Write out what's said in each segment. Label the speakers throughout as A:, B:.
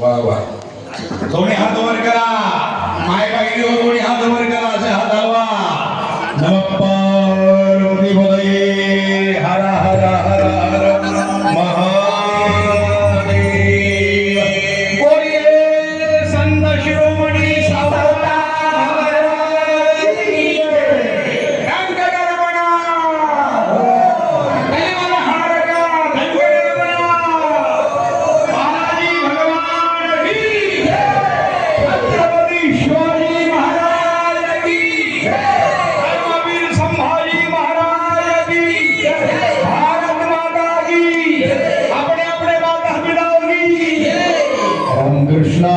A: वा वा दोन्ही हात वर करा माय बाई दोन्ही हात वर करा असे हात हलवा नमः पार्वती पतये हर हर हर हर महादेव बोलिए संत शिरोमणी सावता महाराज की जय रंगगरमणा दलिवाला हारका रंगगरमणा बालाजी भगवान की जय छत्रपती शिवाजी महाराज की जय धर्मवीर संभाजी महाराज की जय भारत माता की जय अपने अपने माता पिताओं की जय ओम कृष्णा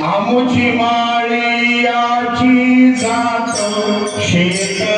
A: आमुची माळियाची जात शेतला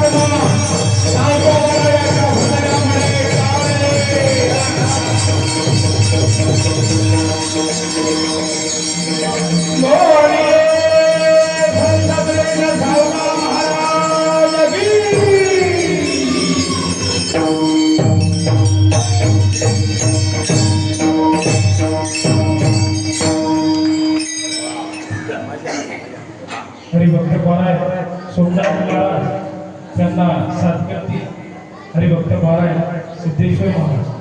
B: Come on. त्यांना साथ करतील हरिभक्त महाराज सिद्धेश्वर महाराज.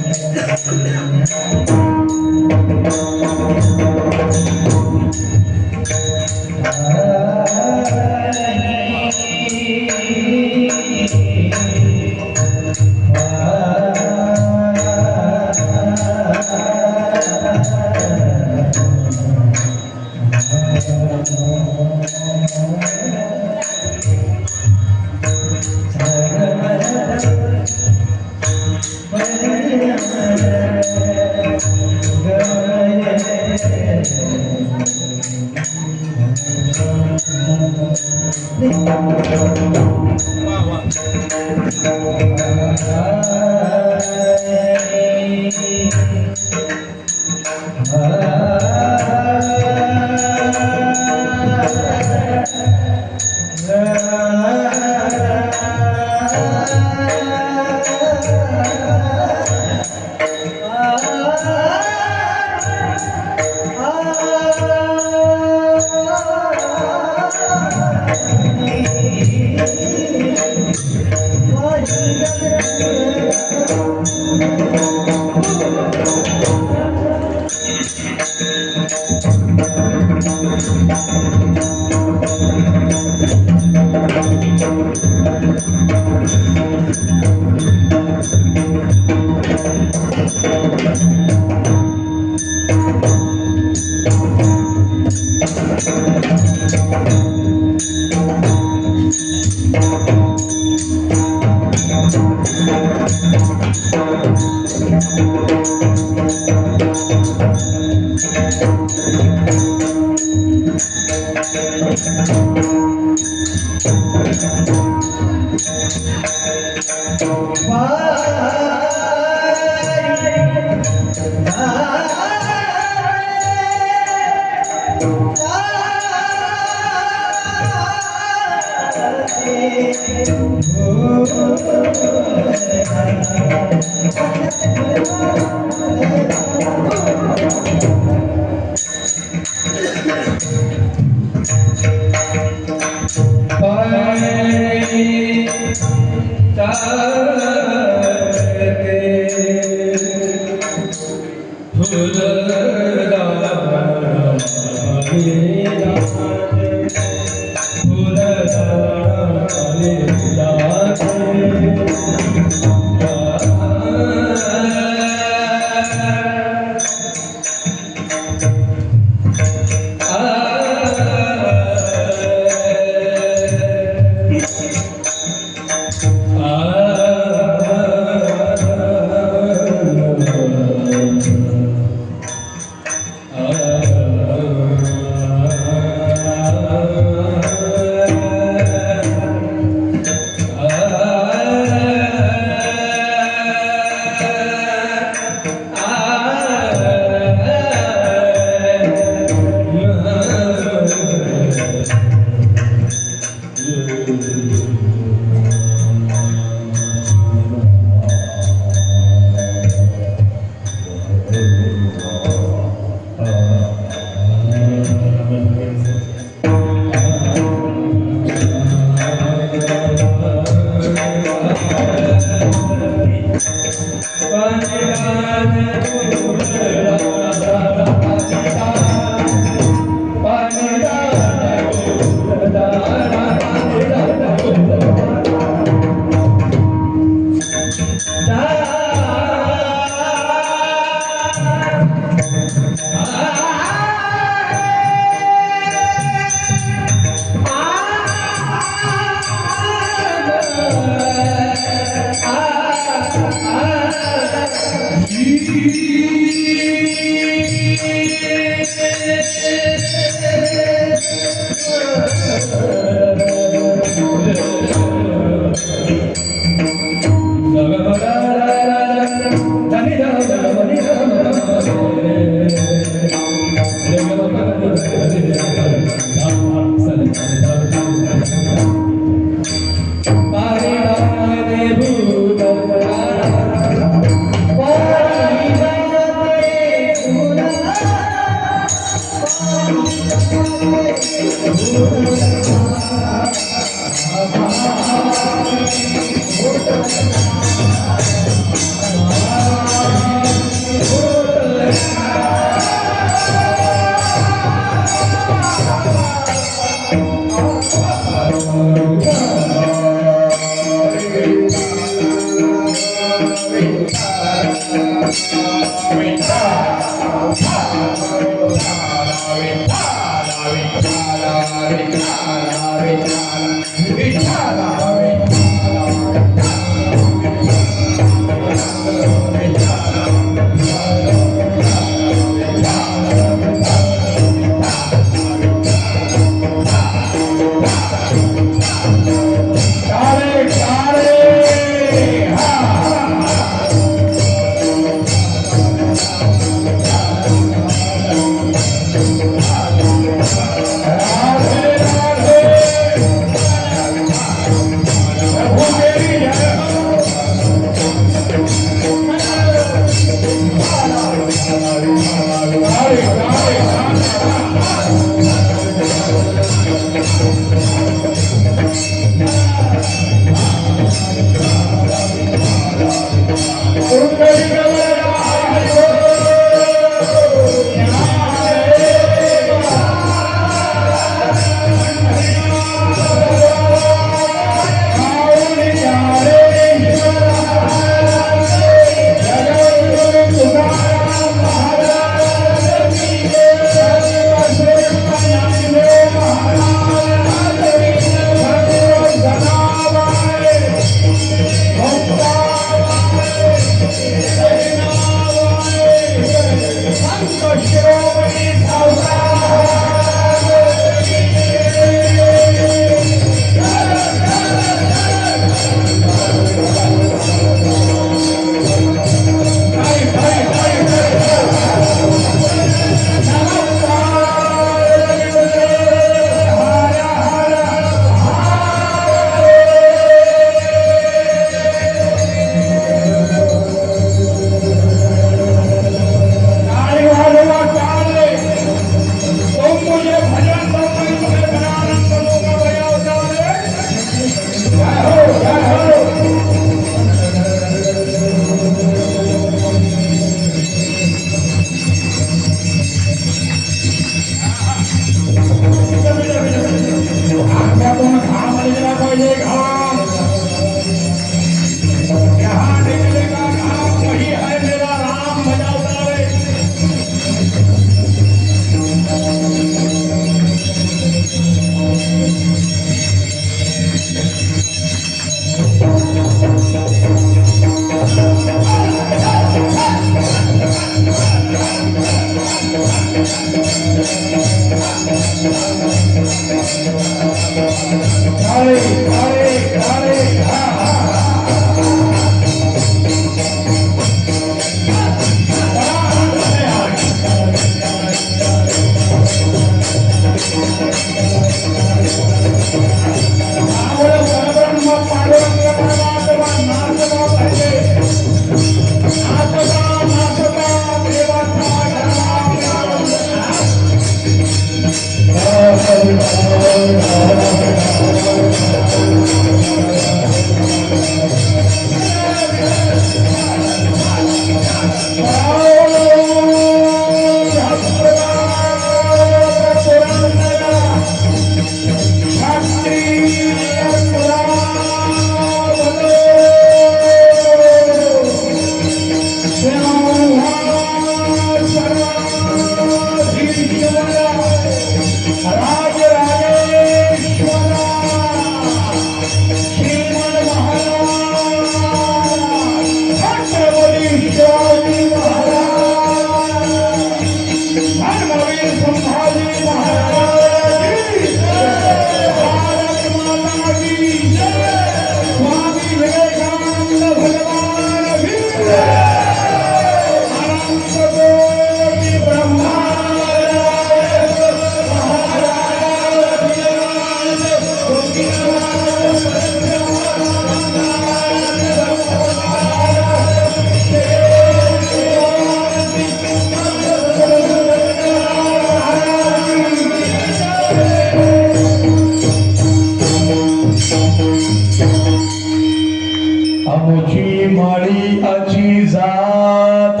A: आमची माळीयाची जात,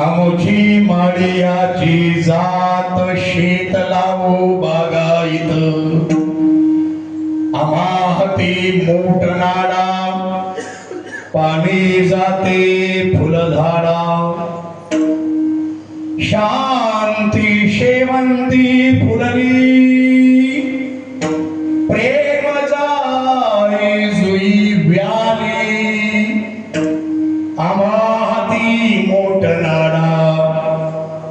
A: आमची माळीयाची जात, शेत लावू बागायत, आम्हा हाती मोठ नाडा, पाणी जाते फुलझाडा, शांती शेवंती फुलली, प्रेम जाई जुई व्याली, आम्हा हाती मोठ नाडा,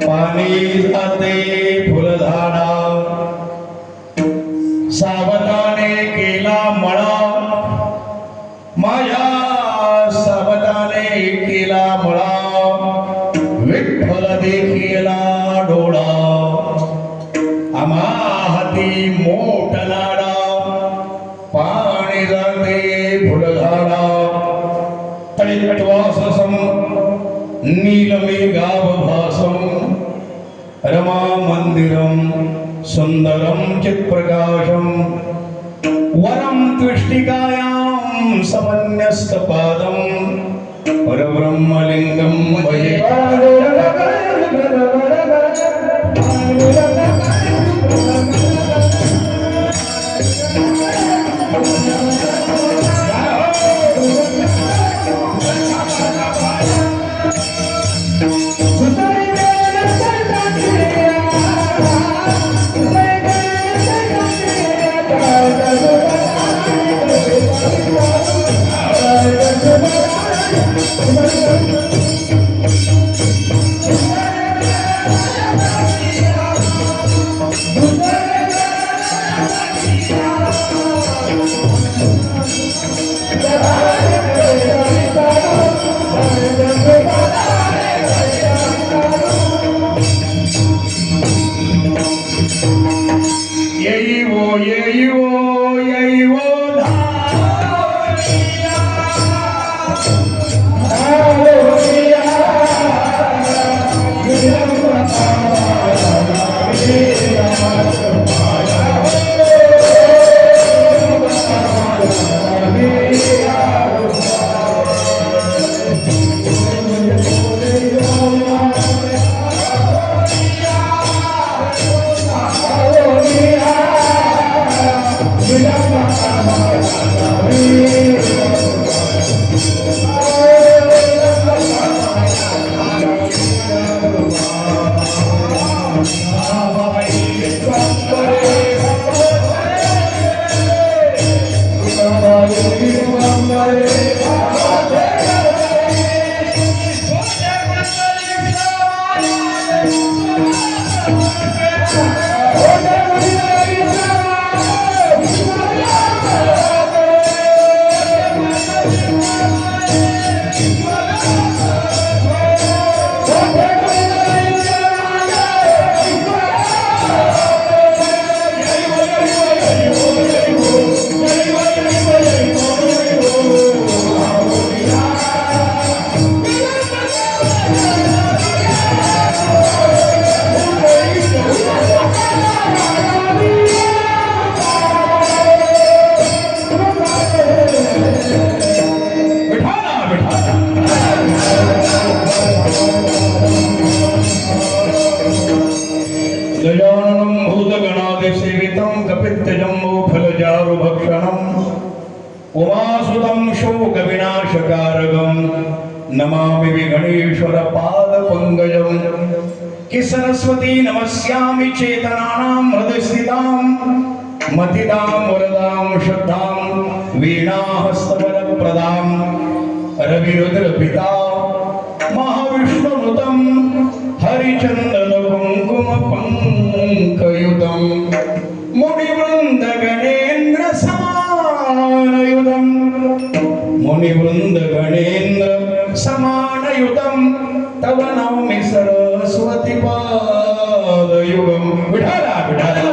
A: पाणी जाते फुलझाडा, सावधाने केला मळा, माझ्या सावधाने केला मळा, विठ्ठल देखीला डोळा, आम्हा हाती मोठ नाडा, पाणी जाते फुलझाडा, तळितवाससं नीलमेघाभासं, रमा मंदिरं सुंदरं चित्प्रकाशं, वरं त्विष्टिकायां समन्यस्तपादं, परब्रह्मलिङ्गं भजे। उमासुतं शोकविनाशकारकं नमामि विघ्नेश्वर पादपङ्कजं कि सरस्वती नमस्यामि चेतनानां हृदयस्थितां मतिदां वरदां श्रद्धां वीणाहस्तवरप्रदां रविरुद्रपिता महाविष्णुनुतं हरिचन्दनकुङ्कुमपङ्कयुतं मुनिवृन्दगणेन्द्र समानयुतं मुनिवृन्दगणेन्द्र समानयुतं तव नौमि सरस्वती पादयुगं विठला विठला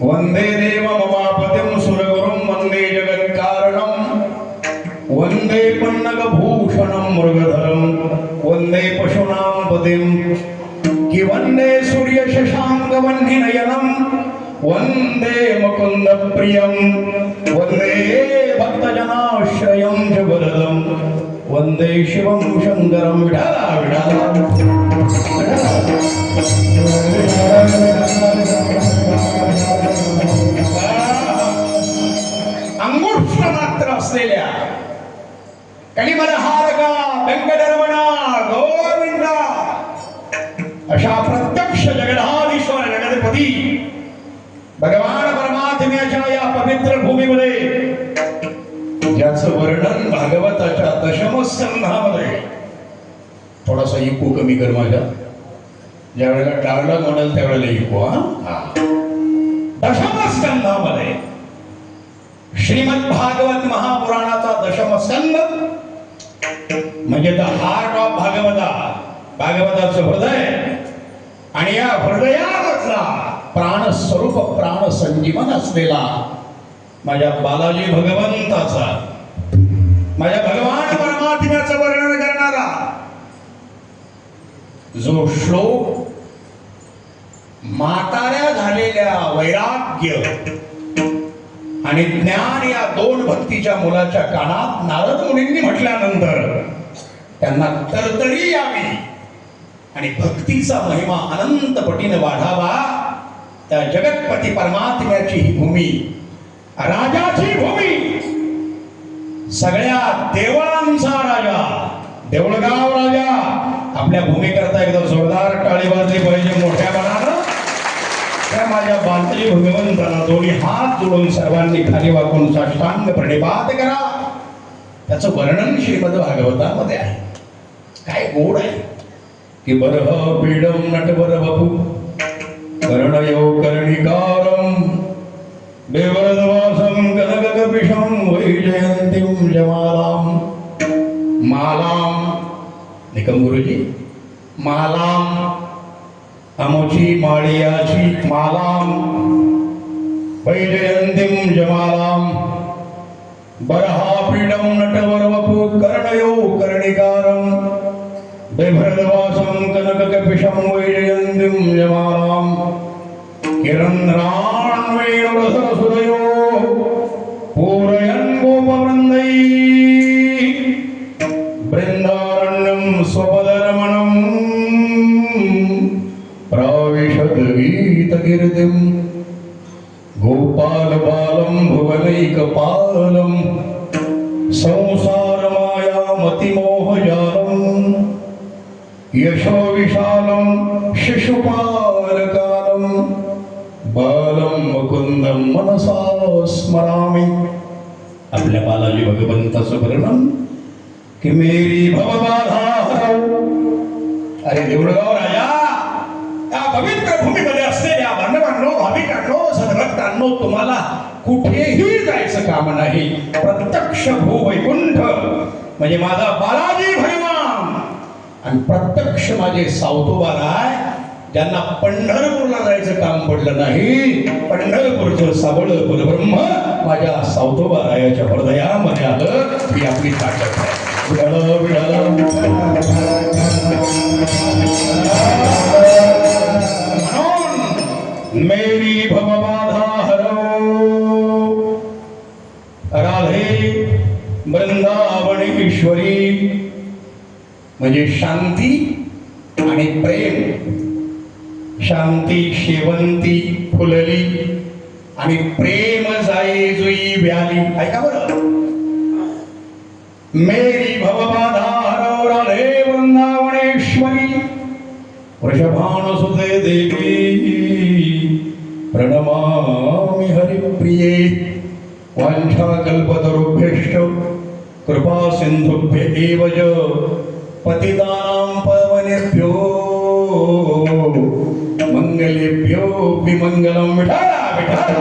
A: वंदे देव ममापतिं सुरगुरुं वंदे जगत्कारणं वंदे पन्नगभूषणं मृगधरं वंदे पशूनां पतिं कि वंदे सूर्यशशाङ्कवह्निनयनं वंदे मुकुन्दप्रियं वंदे भक्तजनाश्रयं च वरदं वंदे शिवं शङ्करं विठला अंगुष्ठ मात्र असलेल्या कलिमलहारका व्यंकटरमणा गोविंदा अशा प्रत्यक्ष जगन्नाथीश्वर गणपती भगवान परमात्म्याच्या या पवित्र भूमीमध्ये ज्याचं वर्णन भागवताच्या दशम स्कंधामध्ये थोडासा इको कमी कर माझ्या ज्या वेळेला डायलॉग म्हणाल त्यावेळेला इको हा दशम स्कंधामध्ये श्रीमद भागवत महापुराणाचा दशम स्कंद म्हणजे द हार्ट ऑफ भागवताचं हृदय आणि या हृदयामधला प्राण स्वरूप प्राण संजीवन असलेला माझ्या बालाजी भगवंताचा माझ्या भगवान परमात्म्याचं वर्णन करणारा जो श्लोक म्हाताऱ्या झालेल्या वैराग्य आणि ज्ञान या दोन भक्तीच्या मुलाच्या कानात नारद मुनींनी म्हटल्यानंतर त्यांना तरतरी यावी आणि भक्तीचा महिमा अनंत पटीने वाढावा त्या जगतपती परमात्म्याची ही भूमी राजाची भूमी सगळ्या देवळांचा राजा देऊळगाव राजा आपल्या भूमीकरता एकदा जोरदार टाळी वाजली पाहिजे मोठ्या मनानं त्या माझ्या बांधली भगवंताला दोन्ही हात जोडून सर्वांनी खाली वाकून साष्टांग प्रणिपात करा त्याचं वर्णन श्रीमद भागवतामध्ये आहे काय गोड आहे की बरह पीडम नटवर बपू कर्णयो कर्णिकारम देवरदवासम कनककपिशम वैजयंतीम जमालाम मालाम निकम गुरुजी मालाम अमुची माळियाची मालाम वैजयंतीम जमालाम बरहापीडम नटवरवपु कर्णयो कर्णिकारम बेभरदवासम कनककपिशम वैजयंतीम जमालाम किरन्द्रान्वेणुरसरसुरयो पूरयन् गोपवृन्दै बृन्दारण्यं स्वपदरमणम् प्राविशत् गीतकीर्तिं गोपालबालं भुवनैकपालं संसारमायामतिमोहजालं यशो विशालं शिशुपालकालं बालं मुकुंदं मनसा स्मरामि आपल्या बालाजी भगवंताचं वर्णन की मेरी भवबाधा हरव अरे देऊळगाव राजा या पवित्र भूमीमध्ये असलेल्या बांधवांनो भाविकांनो सद्भक्तांनो तुम्हाला कुठेही जायचं काम नाही प्रत्यक्ष भूवैकुंठ म्हणजे माझा बालाजी भगवान आणि प्रत्यक्ष माझे सावतोबाराय ज्यांना पंढरपूरला जायचं काम पडलं नाही पंढरपूरचं साबळ परब्रह्म माझ्या सावतोबारायाच्या हृदयामध्ये आलं ही आपली ताकद आहे म्हणून मेरी भवबाधा हरव वृंदावनेश्वरी म्हणजे शांती आणि प्रेम. शांती शेवंती फुलली आणि प्रेम जाई जुई व्याली. ऐका बरं, मेरी भवबाधा हरव राधे वृंदावनेश्वरी वृषभान सुते देवी प्रणमामि हरिप्रिये. वांछा कल्पतरुभ्यश्च कृपा सिंधुभ्य एव च पतितानां पावनेभ्यो मंगलेभ्यो विमंगलम. विठाला विठाला.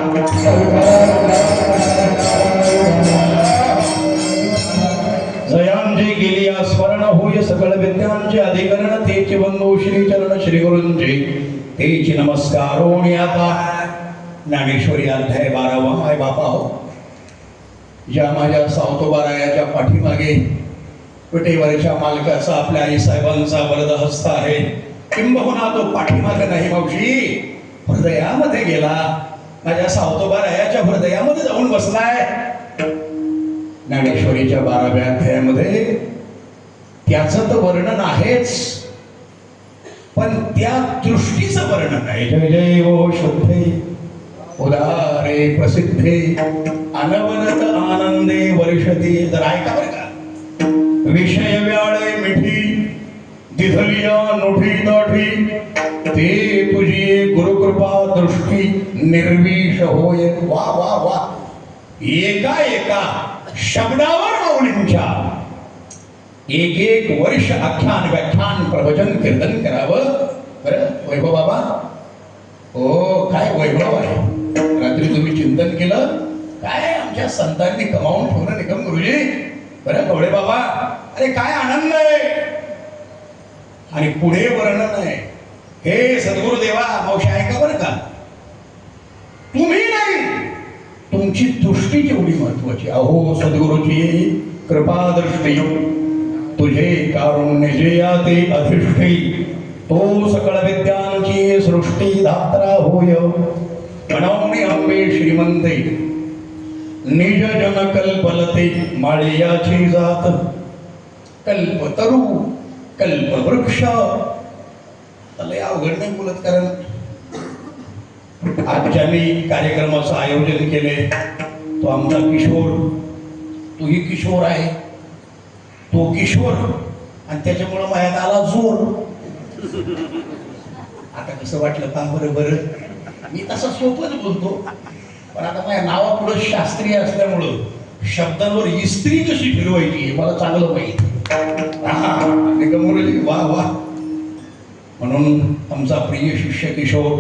A: जयांची गेली स्मरण होय सकळ विद्यांचे अधिकरण तेचे बंधू श्री चरण श्री गुरूंचे तेची नमस्कारोणी. आता ज्ञानेश्वरी अध्याय 12 आहे बापा हो. ज्या माझ्या सावतोबारायाच्या पाठीमागे विटेवरच्या मालकाचा आपल्या आई साहेबांचा वरद हस्त आहे. किंबहुना तो पाठीमागे नाही मावशी, हृदयामध्ये गेला. माझ्या सावतोबारायाच्या हृदयामध्ये जाऊन बसलाय. ज्ञानेश्वरीच्या 12व्या अध्यायामध्ये त्याचं तर वर्णन आहेच, पण त्या दृष्टीचं वर्णन आहे. जय जय ओ शुद्धे उदारे प्रसिद्धे अनवरत आनंदे वर्षती. जर ऐका बरं का, विषय व्याळे मिठी दिधलिया नोठी दाठी ते तुझी गुरुकृपा दृष्टी निर्विष होय. वा वा वा. एका एका शब्दावर माऊलींच्या एक एक वर्ष आख्यान व्याख्यान प्रवचन कीर्तन करावं. बरं वैभव बाबा, हो काय वैभव आहे. रात्री तुम्ही चिंतन केलं काय आमच्या संतांनी कमावून ठेवलं निकम गुरुजी. बरं गवळे बाबा, अरे काय आनंद आहे. आणि पुढे वर्णन आहे. हे सद्गुरुदेवा मावशी ऐका बरं का, तुम्ही नाही तुमची दृष्टी जेवढी महत्वाची. अहो सद्गुरूची कृपा दृष्टी तुझे कारुण्य जे ते अधिष्ठी तो सकळ विद्यांची सृष्टी धात्रा होय. म्हणून अंबे श्रीमंते निज जन कल्पलते माळियाची जात कल्पतरू कल्पवृक्ष. लय अवघड नाही बोलत, कारण आज ज्यांनी कार्यक्रमाचं आयोजन केले तो आमचा किशोर, तोही किशोर आहे, तो किशोर, आणि त्याच्यामुळं माझ्यात आला जोर. आता कसं वाटलं का बरं बरं, मी तसा सोपच बोलतो, पण आता माझ्या नावापुढं शास्त्रीय असल्यामुळं शब्दांवर इस्त्री कशी फिरवायची मला चांगलं माहिती. वा वा. म्हणून आमचा प्रिय शिष्य किशोर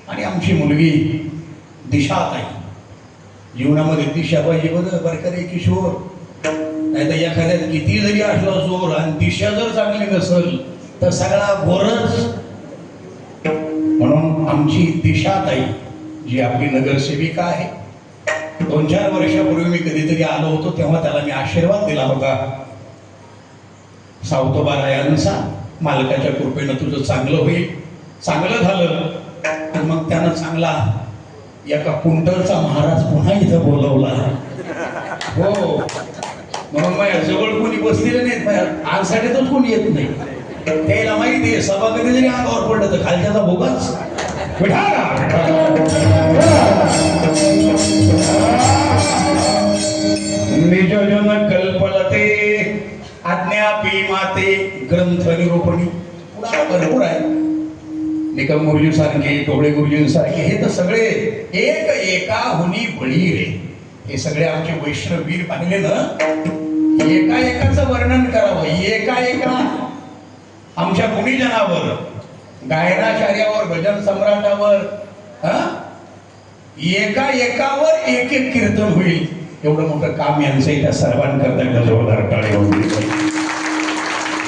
A: आणि आमची मुलगी दिशाताई, जीवनामध्ये दिशा पाहिजे बरं बरं का रे किशोर. नाही तर एखाद्यात किती जरी असला जोर आणि दिशा जर चांगली नसेल तर सगळा गोरच. म्हणून आमची दिशाताई जी आपली नगरसेविका आहे, 2-4 वर्षापूर्वी मी कधीतरी आलो होतो तेव्हा त्याला मी आशीर्वाद दिला होता. सावतोबारायांचा मालकाच्या कृपेनं तुझं चांगलं होईल. चांगलं झालं आणि मग त्यानं चांगला एका कुंटलचा महाराज पुन्हा इथं बोलवला. हो, म्हणून माझ्या जवळ कोणी बसलेले नाहीत, माझ्या आजसाठीतच कोणी येत नाही. त्याला माहिती आहे सभा कधी जरी अंगावर पडलं तर खालच्याचा भोगाच. निजजन कल्पलते आज्ञापी माते ग्रंथ निरूपणी. पुन्हा भरपूर आहे. निकम गुरुजी सारखे, टोळे गुरुजींसारखे हे तर सगळे एक एका हुनी बळी रे. हे सगळे आमचे वैष्णवीर पाहिले ना, एका एकाचं वर्णन करावं. एका एका आमच्या गुणीजनावर, गायनाचार्यावर, भजन सम्राटावर, एका एकावर एक एक कीर्तन होईल. एवढं मोठं काम यांचं त्या सर्वांकरता जोरदार टाळ्या होईल.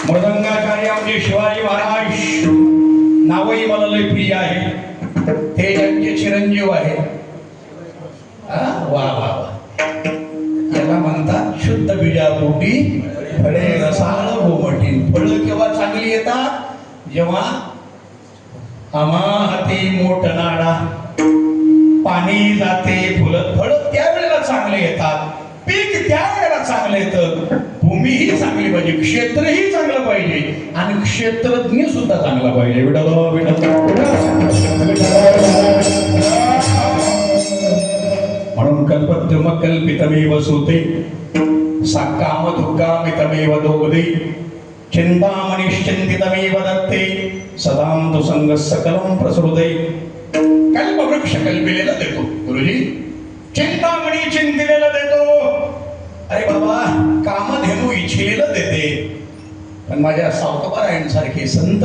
A: मृदंगाचार्य आमचे शिवाजी महाराज, नावही मला लय प्रिय आहे. ते यांचे चिरंजीव आहे. वा वा वा. याला म्हणतात शुद्ध बीजापोटी फळे रसाळ गोमटी. फळं केव्हा चांगली येतात, जेव्हा आम्हा हाती मोठ नाडा, पाणी जाते, फुलं फळं त्यावेळेला चांगले येतात, पीक त्यावेळेला चांगले चांगले तर भूमीही चांगली पाहिजे, क्षेत्रही चांगलं पाहिजे आणि क्षेत्रज्ञ सुद्धा चांगला पाहिजे. विठोबा म्हणून कल्पद्रुम कल्पितमेव सूते साकाम दुर्गामितमेव दोगदे चिंतामणिश्चिंतितमेव दत्ते सदां तु संग सकलं प्रसृते. कल्पवृक्ष कल्पिलेला देतो गुरुजी, चिंतामणी चिंतिलेला देतो. अरे बाबा कामधेनू इच्छिलेलं देते. पण माझ्या सावकारायांसारखे संत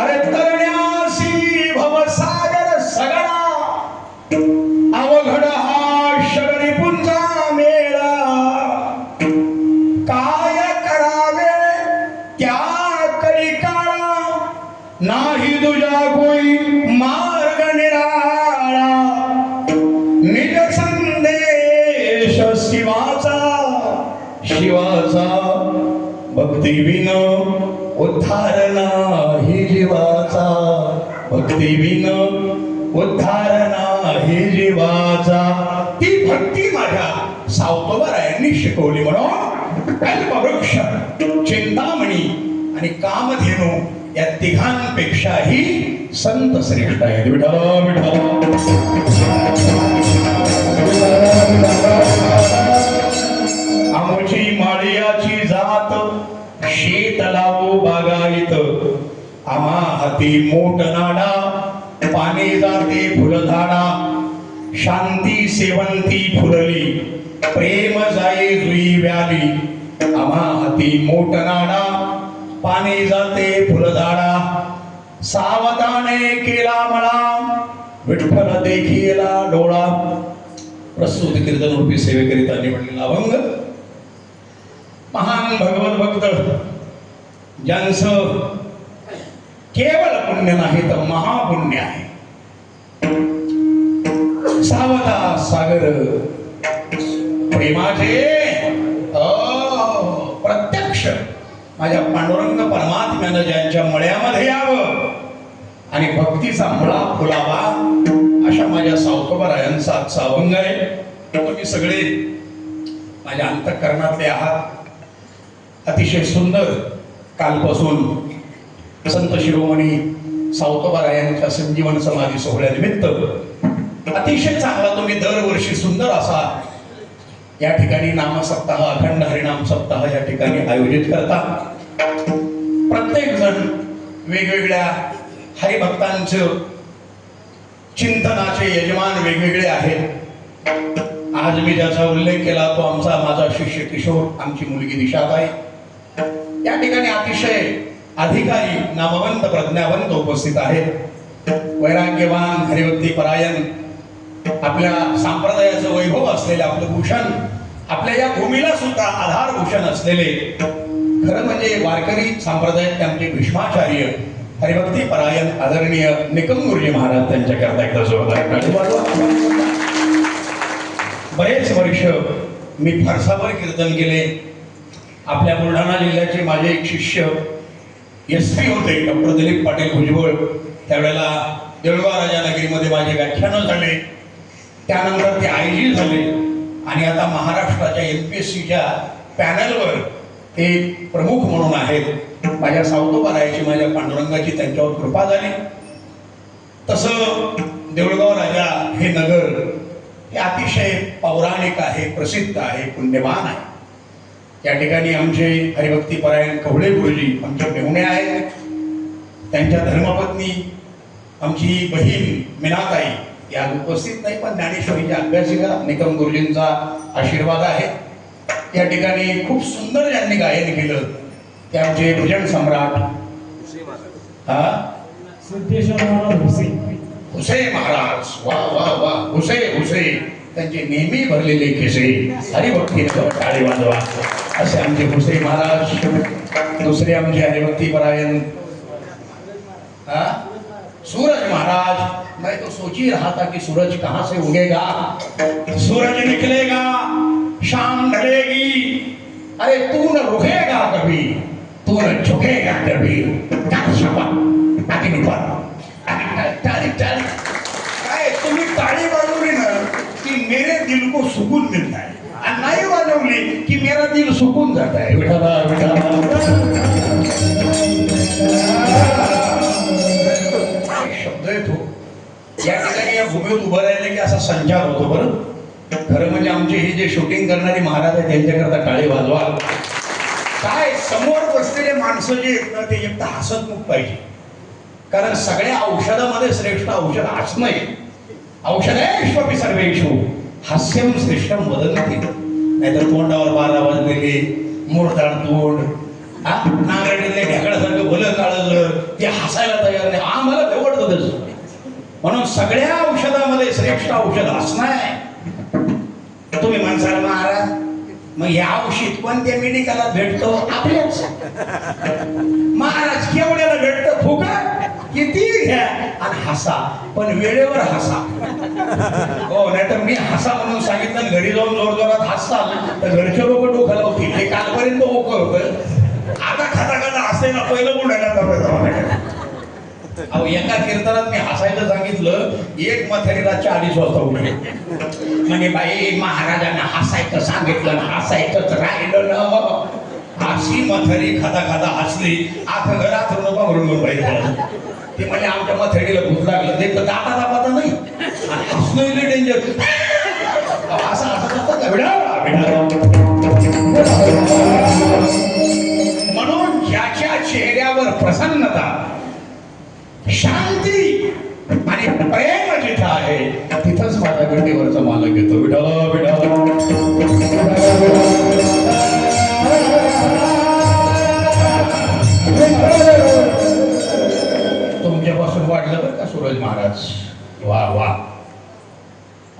A: अरे तरण्यासी भवसागर सगळा अवघड हा शबरी पुंजा मेळा. काय करावे त्या करी काळा नाही तुझा कोई मार्ग निराळा. निज संदेश शिवाचा शिवाचा भक्ती विन उद्धार नाही जीवाचा. भक्ती विन उद्धार नाही जीवाचा. ती भक्ती माझ्या सावतोबरायांनी शिकवली म्हणून कल्पवृक्ष, चिंतामणी आणि कामधेनू या तिघांपेक्षाही संत श्रेष्ठ आहेत. विठ्ठल विठ्ठल. आमची माळियाची जात शेत लावू बागायत. आम्हा हाती मोठ नाडा पाणी जाते फुलधाडा. शांती सेवंती फुलली प्रेम जाई जुई व्याली. आम्हा हाती मोठ नाडा पाणी जाते फुलधाडा. सावधाने केला मला विठ्ठल देखीला डोळा. प्रस्तुत कीर्तन रूपी सेवेकरिता निवडलेला अभंग महान भगवत भक्त ज्यांचं केवळ पुण्य नाही तर महापुण्य आहे. सावधा सागर प्रेमाचे प्रत्यक्ष माझ्या पांडुरंग परमात्म्यानं ज्यांच्या मळ्यामध्ये यावं आणि भक्तीचा मळा फुलावा अशा माझ्या सावकोबारायांचा आजचा अभंग आहे. तुम्ही सगळे माझ्या अंतःकरणातले आहात. अतिशय सुंदर कालपासून संत शिरोमणी सावतोबारायांच्या संजीवन समाधी सोहळ्यानिमित्त अतिशय चांगला तुम्ही दरवर्षी सुंदर असा या ठिकाणी नामसप्ताह, अखंड हरिनाम सप्ताह या ठिकाणी आयोजित करता. प्रत्येक जण वेगवेगळ्या हरिभक्तांचं चिंतनाचे यजमान वेगवेगळे आहेत. आज मी ज्याचा उल्लेख केला तो आमचा माझा शिष्य किशोर, आमची मुलगी दिशाताई. या ठिकाणी अतिशय अधिकारी, नामवंत, प्रज्ञावंत उपस्थित आहेत. वैराग्यवान, हरिभक्ती परायण, आपल्या संप्रदायाचं वैभव असलेले आपलं भूषण, आपल्या या भूमीला सुद्धा आधारभूषण असलेले खरं म्हणजे वारकरी संप्रदायात आमचे भीष्माचार्य, हरिभक्ती परायण आदरणीय निकम गुरुजी महाराज त्यांच्याकरता एकदा जोरदार. बरेच वर्ष मी फारसावर कीर्तन केले. आपल्या बुलढाणा जिल्ह्याचे माझे एक शिष्य SP होते डॉक्टर दिलीप पाटील भुजबळ. त्यावेळेला देऊळगाव राजानगरीमध्ये माझे व्याख्यानं झाले. त्यानंतर ते IG झाले आणि आता महाराष्ट्राच्या MPSCच्या पॅनलवर ते प्रमुख म्हणून आहेत. माझ्या सावतोबारायाची, माझ्या पांडुरंगाची त्यांच्यावर कृपा झाली. तसं देऊळगाव राजा हे नगर हे अतिशय पौराणिक आहे, प्रसिद्ध आहे, पुण्यवान आहे. या ठिकाणी आमचे हरिभक्ती परायण कवळे गुरुजी आमचे मेहुणे आहेत. त्यांच्या धर्मपत्नी आमची बहीण मीनाताई या उपस्थित नाही, पण ज्ञानेश्वरीच्या अभ्यासिका निकम गुरुजींचा आशीर्वाद आहे. या ठिकाणी खूप सुंदर ज्यांनी गायन केलं ते आमचे भजन सम्राट हुसे महाराज. वा वा वा, हुसे हुसे. त्यांचे नेहमी भरलेले खिसे हरिभक्तीने टाळी वाजवा असे आमचे हुसे महाराज. दुसरे आमचे हरिभक्ती परायण सूरज महाराज. मैं तो सोच ही रहा था कि सूरज कहां से उगेगा, सूरज निकलेगा, शाम ढलेगी, अरे तू न रुकेगा कभी, तू न झुकेगा कभी. काय तुम्ही टाळी वाजवली ना की मेरे दिल को सुकून मिळत आहे. आणि नाही वाजवली सुकून जात आहे. विठाला शब्द येतो या ठिकाणी या भूमीवर उभं राहिले की असा संचार होतो. बरं खरं म्हणजे आमचे हे जे शूटिंग करणारी महाराज आहेत त्यांच्याकरता टाळी वाजवा. काय समोर बसलेले माणसं जे आहेत ना ते एकदा हसतमुख पाहिजे. कारण सगळ्या औषधामध्ये श्रेष्ठ औषध हसणं आहे. औषधेष्वपि सर्वेषु हास्यम श्रेष्ठम वदन्ति. नाहीतर तोंडावर बारा वाजलेले मोरदाड तोंड नांगरलेले ढेकळासारखं भलं काढलं ते हसायला तयार नाही. आम्हाला आवडतं तसं. म्हणून सगळ्या औषधामध्ये श्रेष्ठ औषध हसणं आहे. तुम्ही माणसाला महाराज मग या औषध कोणत्या मेडिकलात भेटतो? आपल्याच महाराज केवढ्याला भेटतं? फुकट किती घ्या आणि हसा, पण वेळेवर हसा. हो नाहीतर मी हसा म्हणून सांगितलं आणि घरी जाऊन जोरजोरात हसताल तर घरचे लोक डोकं लावतील. हे कालपर्यंत ओक होतं, आता खाता खाता हसायला पहिलं बोलायला. अहो एका कीर्तनात मी हसायला सांगितलं, एक म्हातारी रातच्या 2:30 वाजता उठली. म्हणजे बाई महाराजांना हसायचं सांगितलं, हसायचंच राहिलं ना. अशी म्हातारी खाता खाता हसली, आता घरात नका म्हणून पाहिजे. ते म्हणजे आमच्या म्हातारीला भूक लागलं, ते दाता दाता नाही आणि हसणं डेंजर. असं हसत म्हणून ज्याच्या चेहऱ्यावर प्रसन्नता, शांती आणि प्रेम जिथं आहे तिथंच माझ्या गड्डीवरचा मालक येतो. विठाला विठाला तुमच्यापासून वाढलं बरं का सूरज महाराज. वा वा.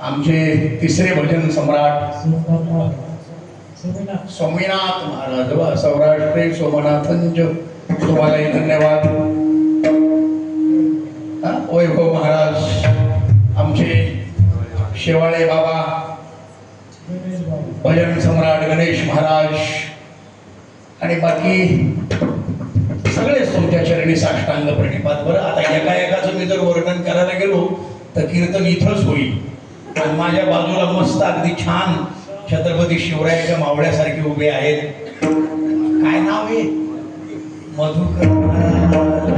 A: आमचे तिसरे भजन सम्राट स्वामीनाथ महाराज वा सौराष्ट्रे सोमनाथंज तुम्हालाही धन्यवाद. वैभव महाराज, आमचे शेवाळे बाबा, भजन सम्राट गणेश महाराज आणि बाकी सगळेच तुमच्या चरणी साष्टांग प्रणिपात. बरं आता एका एकाचं मी जर वर्णन करायला गेलो तर कीर्तन इथंच होईल. आणि माझ्या बाजूला मस्त अगदी छान छत्रपती शिवरायाच्या मावळ्यासारखे उभे आहेत. काय नाव आहे? मधुकर.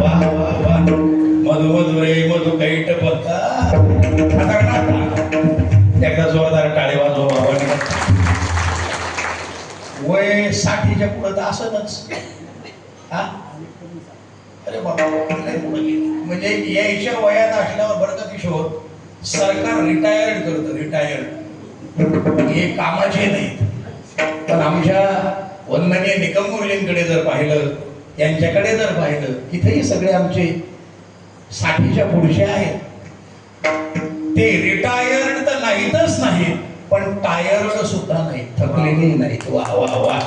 A: वा वा वा. मधु मधु रे मधु कैट बघा. एकदा जोरदार टाळे वाजव बाबा. वय 60च्या पुढं तर असतच. हा अरे बाबा म्हणजे यायच्या वयात असल्यावर बरं का किशोर सरकार रिटायर्ड करतं. रिटायर्ड हे कामाचे नाहीत. पण आमच्या वंदनीय निकममुलींकडे जर पाहिलं, यांच्याकडे जर पाहिलं, इथेही सगळे आमचे 60च्या पुढचे आहेत. ते रिटायर्ड तर नाहीतच नाही, पण टायर्ड सुद्धा नाही, थकलेली नाहीत. वा वा वा.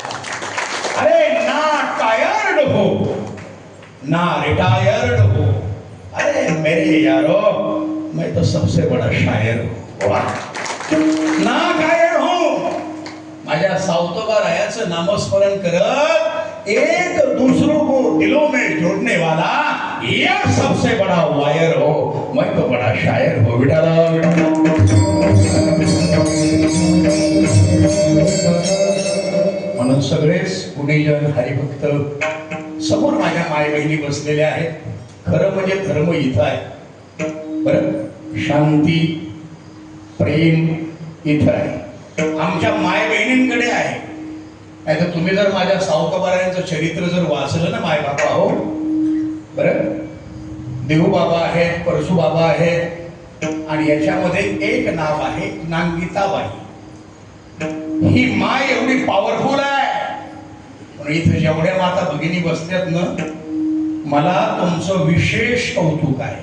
A: अरे ना टायर्ड हो ना रिटायर्ड हो. अरे मेरे यारो मैं तो सबसे बड़ा शायर हूं. वा. ना टायर्ड हो. माझ्या सावतोबा रायाचं नामस्मरण करत एक दूसरों को दिलों में जोड़ने वाला ये सबसे बड़ा वायर हो. मैं तो बड़ा शायर हो. विठाला म्हणून सगळेच पुणेजन हरिभक्त समोर माझ्या माय बहिणी बसलेल्या आहेत. खरं म्हणजे धर्म इथं आहे. बरं शांती प्रेम इथं आहे. आमच्या माय बहिणींकडे आहे. नाही तर तुम्ही जर माझ्या सावकाबारायांचं चरित्र जर वाचलं ना माय बाबा हो, बरं देऊ बाबा आहेत, परशु बाबा आहेत आणि याच्यामध्ये एक नाव आहे नांगिताबाई. ही माय एवढी पॉवरफुल आहे. पण इथं जेवढ्या माता भगिनी बसल्यात ना, मला तुमचं विशेष कौतुक आहे.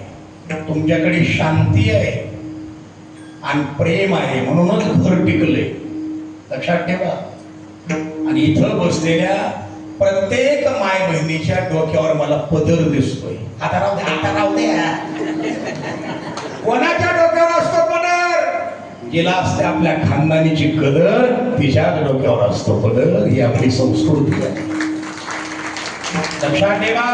A: तुमच्याकडे शांती आहे आणि प्रेम आहे, म्हणूनच घर टिकलंय. लक्षात ठेवा. आणि इथं बसलेल्या प्रत्येक माय बहिणीच्या डोक्यावर मला पदर दिसतोय. आता राहू दे, आता राहू दे. कोणाच्या डोक्यावर असतो पदर? जिला असते आपल्या खानदानीची कदर, तिच्याच डोक्यावर असतो पदर. ही आपली संस्कृती आहे. लक्षात ठेवा.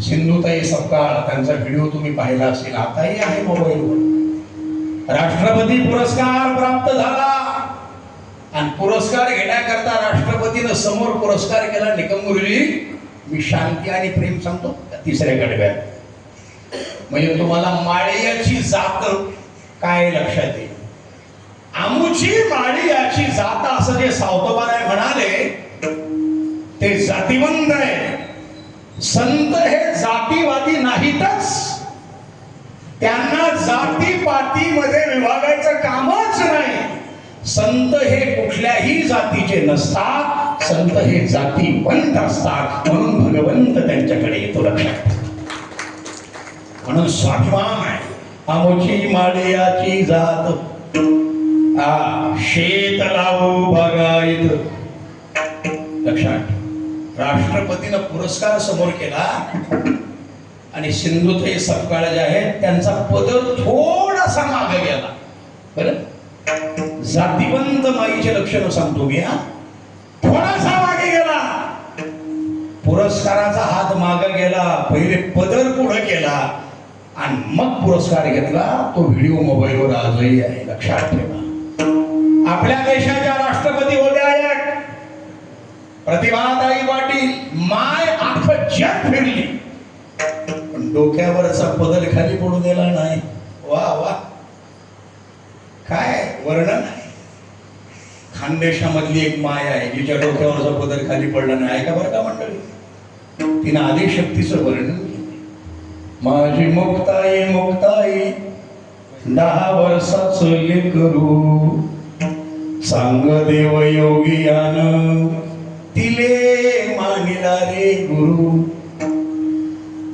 A: सिंधुताई सपकाळ, त्यांचा व्हिडिओ तुम्ही पाहिला असेल, आताही आहे मोबाईलवर. राष्ट्रपती पुरस्कार प्राप्त झाला आणि पुरस्कार घेण्याकरता राष्ट्रपतीनं समोर पुरस्कार केला. निकम गुरुजी, मी शांती आणि प्रेम सांगतो तिसऱ्या कडव्यात, म्हणजे तुम्हाला माळीयाची जात काय लक्षात येईल. आमुची माळीयाची जात असं जे सावतोबाराय म्हणाले ते जातीवंत आहे. संत हे जातीवादी नाहीतच, त्यांना जातीपातीमध्ये विभागायचं कामच नाही. संत हे कुठल्याही जातीचे नसतात, संत हे जातीवंत असतात. म्हणून भगवंत त्यांच्याकडे येतो लक्षात. म्हणून स्वाभिमान आहे. आमची माळीयाची जात शेत लावू बागायत. लक्षात. राष्ट्रपतीनं पुरस्कार समोर केला आणि सिंधुताई सपकाळ जे आहेत त्यांचा पदर थोडासा मागे गेला. बरं, जातीवंत माईचे लक्षण सांगतो मी. थोडासा मागे गेला, पुरस्काराचा हात मागे गेला, पहिले पदर पुढे केला आणि मग पुरस्कार घेतला. तो व्हिडिओ मोबाईलवर आजही आहे, लक्षात ठेवा. आपल्या देशाच्या राष्ट्रपती होत्या एक प्रतिभाताई पाटील. माय अख्खं जग फिरली पण डोक्यावरचा पदर खाली पडू दिला नाही. वा वा, काय वर्णन आहे. खानदेशामधली एक माय आहे जिच्या डोक्यावरचा पदर खाली पडला नाही. ऐका बरं का मंडळी, तिनं आदिशक्तीचं वर्णन केलं. माझी मुक्ताई मुक्ताई 10 वर्षाचं लेकरू, सांग देव योगियान तिले मानिला रे गुरु.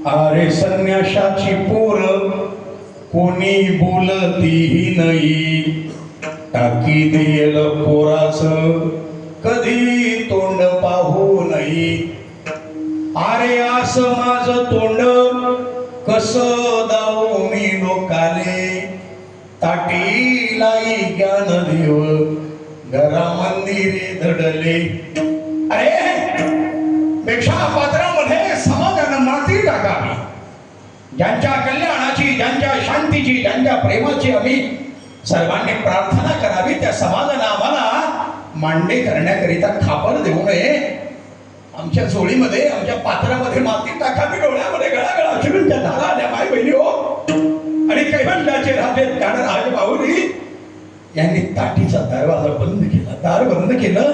A: अरे संन्याशाची पोर कोणी बोलतीही नाही, टाकी देल पोराच कधी तोंड पाहू नाही. अरे असं माझं तोंड कसं दाऊ मी लोकाले, ताटीलाई ज्ञान देव घरा मंदिरे धडले. अरे पेक्षा पात्रामध्ये समाजानं माती टाकावी. ज्यांच्या कल्याणाची, ज्यांच्या शांतीची, ज्यांच्या प्रेमाची आम्ही सर्वांनी प्रार्थना करावी. त्या समाजानं आम्हाला मांडे करण्याकरिता खापर देऊ नये. आमच्या जोडीमध्ये, आमच्या पात्रामध्ये माती टाकावी. डोळ्यामध्ये गळागळा अश्रूंच्या धारा आल्या माय बहिणी हो. आणि कैवल्याचे राजे राज बाहुली यांनी ताटीचा दरवाजा बंद केला, दार बंद केलं.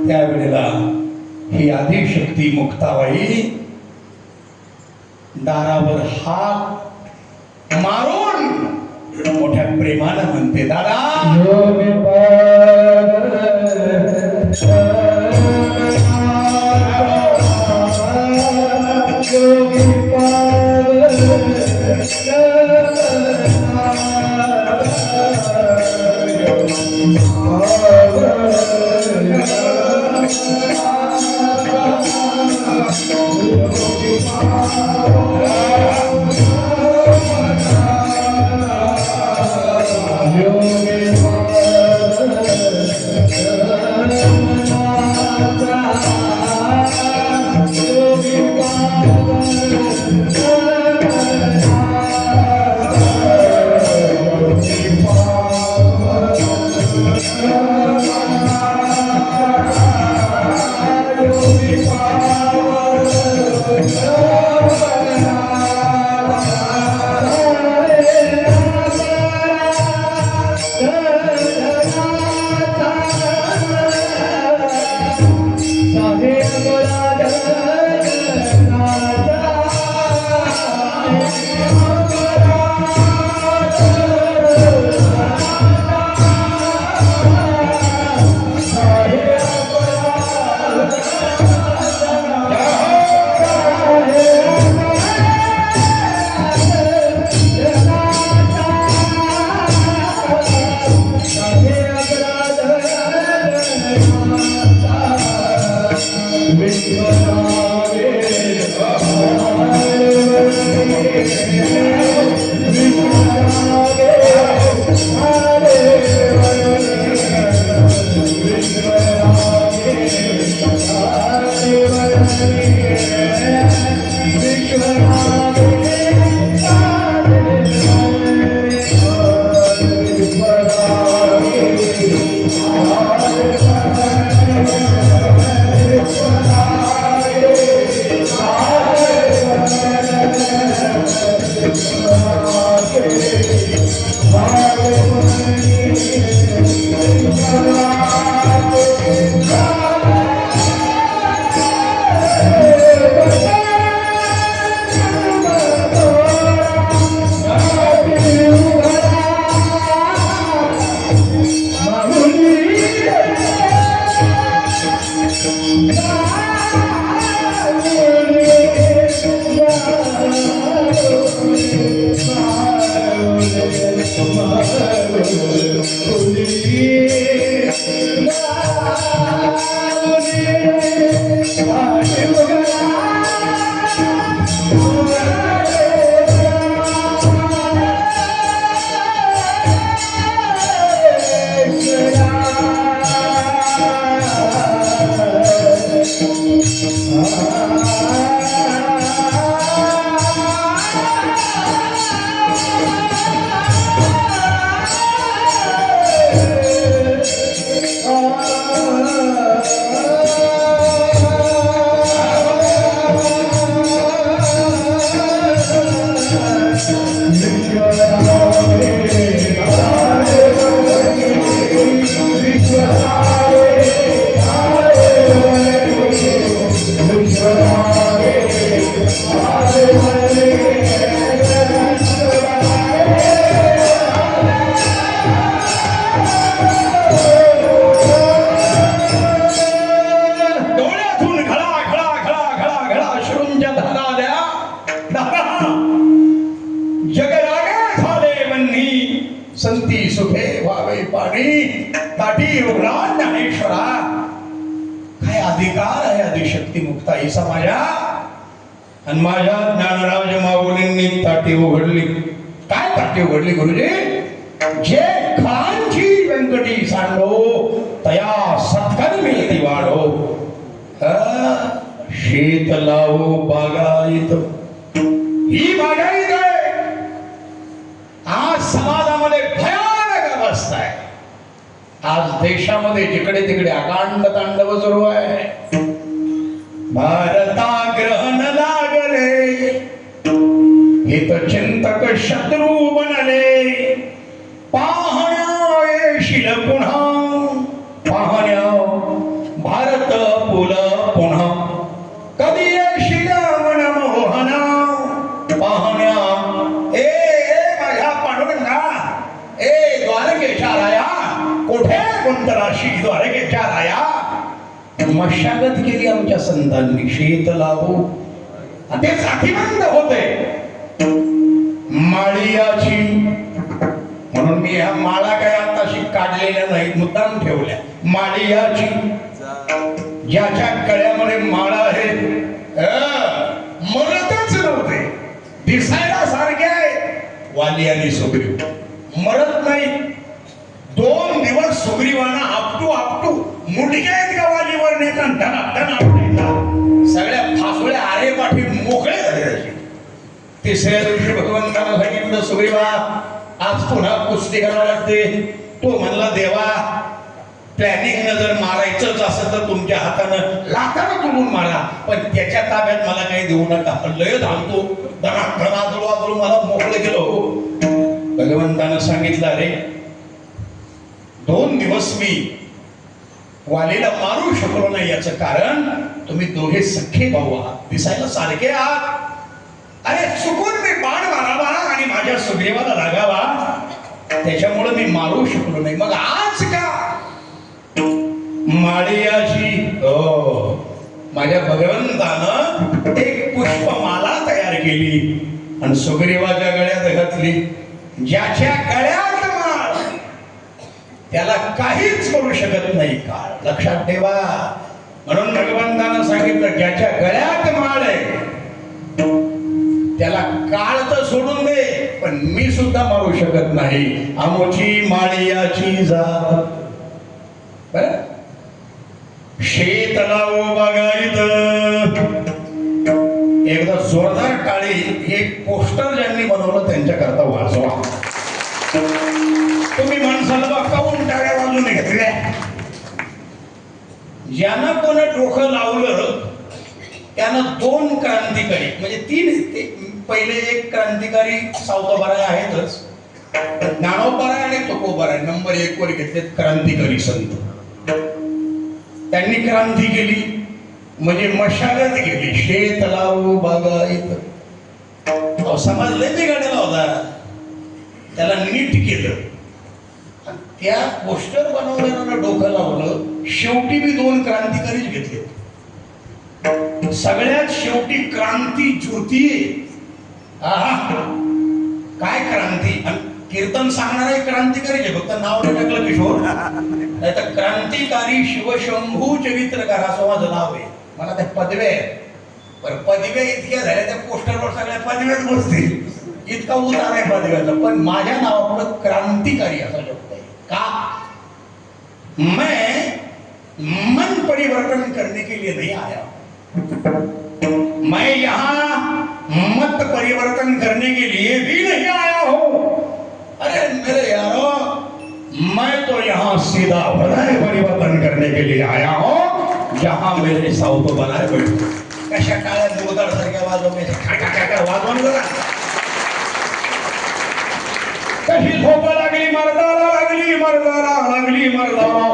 A: त्यावेळेला ही आदिशक्ती मुक्ताबाई दारावर हात मारून मोठ्या प्रेमानं म्हणते, दादा संती सुखे व्हावे पाणी ताटी उघडा ज्ञानेश्वरा. काय अधिकार आहे आदिशक्ती मुक्ताईचा माझ्या. आणि माझ्या ज्ञानराज माऊलींनी ताटी उघडली. काय ताटी उघडली गुरुजी? जे खांची व्यंकटी सांडो तया सत्कर्मी मिळती वाढो. शेत लावो बागायत. ही बागायत आहे. आज समाजामध्ये भयानक अवस्था आहे. आज देशामध्ये जिकडे तिकडे अकांड तांडव सुरू आहे. भारता ग्रहण लागले हित चिंतक शत्रू बनले. पाहण्या येशील पुन्हा पाहण्या भारत पुल पुन्हा. कधी येशील मन मोहना पाहण्या. माझ्या पांडुरंगा ए द्वारकेच्या राया कुठे गुंतराशी द्वारकेच्या राया. मशागत केली आमच्या संतांनी. शेत लावू ते साथीबंद होते माळियाची. म्हणून मी ह्या माळा काय आताशी काढलेल्या नाहीत मुद्दाम ठेवल्या. माळियाची ज्याच्या गळ्यामध्ये माळा आहे मरतच नव्हते. दिसायला सारखे आहे. वाली आणि सुग्रीव मरत नाही. 2 दिवस सुग्रीवाना आपटू आपटू मुडक्या इतका वालीवर नेता धनाधन आपटायचा. सगळ्या फासोळ्या आरे पाठी मोकळे झाले. तिसऱ्या दिवशी भगवंतानं सांगितलं सुग्रीवा आज पुन्हा कुस्ती करावी लागते. तो म्हणला देवा प्लॅनिंग जर मारायचंच असं तर तुमच्या हातानं लाथानं तुडून मारा पण त्याच्या ताब्यात मला काही देऊ नका. लय धावतो धनाधुळू मला मोकळं केलं. भगवंतानं सांगितलं अरे 2 दिवस मी वालीला मारू शकलो नाही याचं कारण तुम्ही दोघे सख्खे भाऊ आहात. दिसायला सारखे आहात. अरे चुकून मी बाण मारावा आणि माझ्या सुग्रीवाला लागावा त्याच्यामुळे मी मारू शकलो नाही. मग आज का माळियाची माझ्या भगवंतानं एक पुष्पमाला तयार केली आणि सुग्रीवाच्या गळ्यात घातली. ज्याच्या गळ्यात माळ त्याला काहीच करू शकत नाही काळ. लक्षात ठेवा. म्हणून भगवंतानं सांगितलं ज्याच्या गळ्यात माळ आहे त्याला काळ तर सोडून दे पण मी सुद्धा मारू शकत नाही. आमोची माळियाची जात. बरं शेत लावो बागायत. एकदा जोरदार टाळी. हे पोस्टर ज्यांनी बनवलं त्यांच्याकरता वाजवा. तुम्ही माणसाला बघताहून टाळ्या वाजून घेतल्या. ज्यानं कोण डोकं लावलं त्यानं 2 क्रांतिकारी म्हणजे 3 पहिले एक क्रांतिकारी सावताबाराय आहेतच. ज्ञानोबाराय आणि तुकोबाराय नंबर 1 वर घेतलेत क्रांतिकारी संत. त्यांनी क्रांती केली म्हणजे मशागत केली. शेत लावू बागायत. समाज लय बिघडलेला होता. त्याला नीट केलं. त्या पोस्टर बनवण्याला डोकं लावलं. शेवटी मी 2 क्रांतिकारीच घेतले. सगळ्यात शेवटी क्रांती ज्योती. काय क्रांती. कीर्तन सांगणारा क्रांतिकारी आहे फक्त नाव नाही टाकलं किशोर. नाही तर क्रांतिकारी शिवशंभू चरित्रकार असं माझं नाव आहे. मला त्या पदव्या पण पदव्या इतक्या झाल्या त्या पोस्टरवर सगळ्या पदव्याच बसतील. इतका उतार आहे पदव्याचा पण माझ्या नावापुढं क्रांतिकारी असा शब्द आहे. का मैं मन परिवर्तन करने के लिए नहीं आया. मैं यहाँ मत परिवर्तन करने के लिए भी नहीं आया हूं. अरे मेरे यारो मैं तो यहाँ सीधा हृदय परिवर्तन करने के लिए आया हूं जहां मेरे साउथ बनाए बैठे. कशा काळ्या जोरदार सारख्या वाजवण्याचे वाजवून बघा. कशी झोप लागली मर्दाला लागली मर्दाला लागली मर्दाला.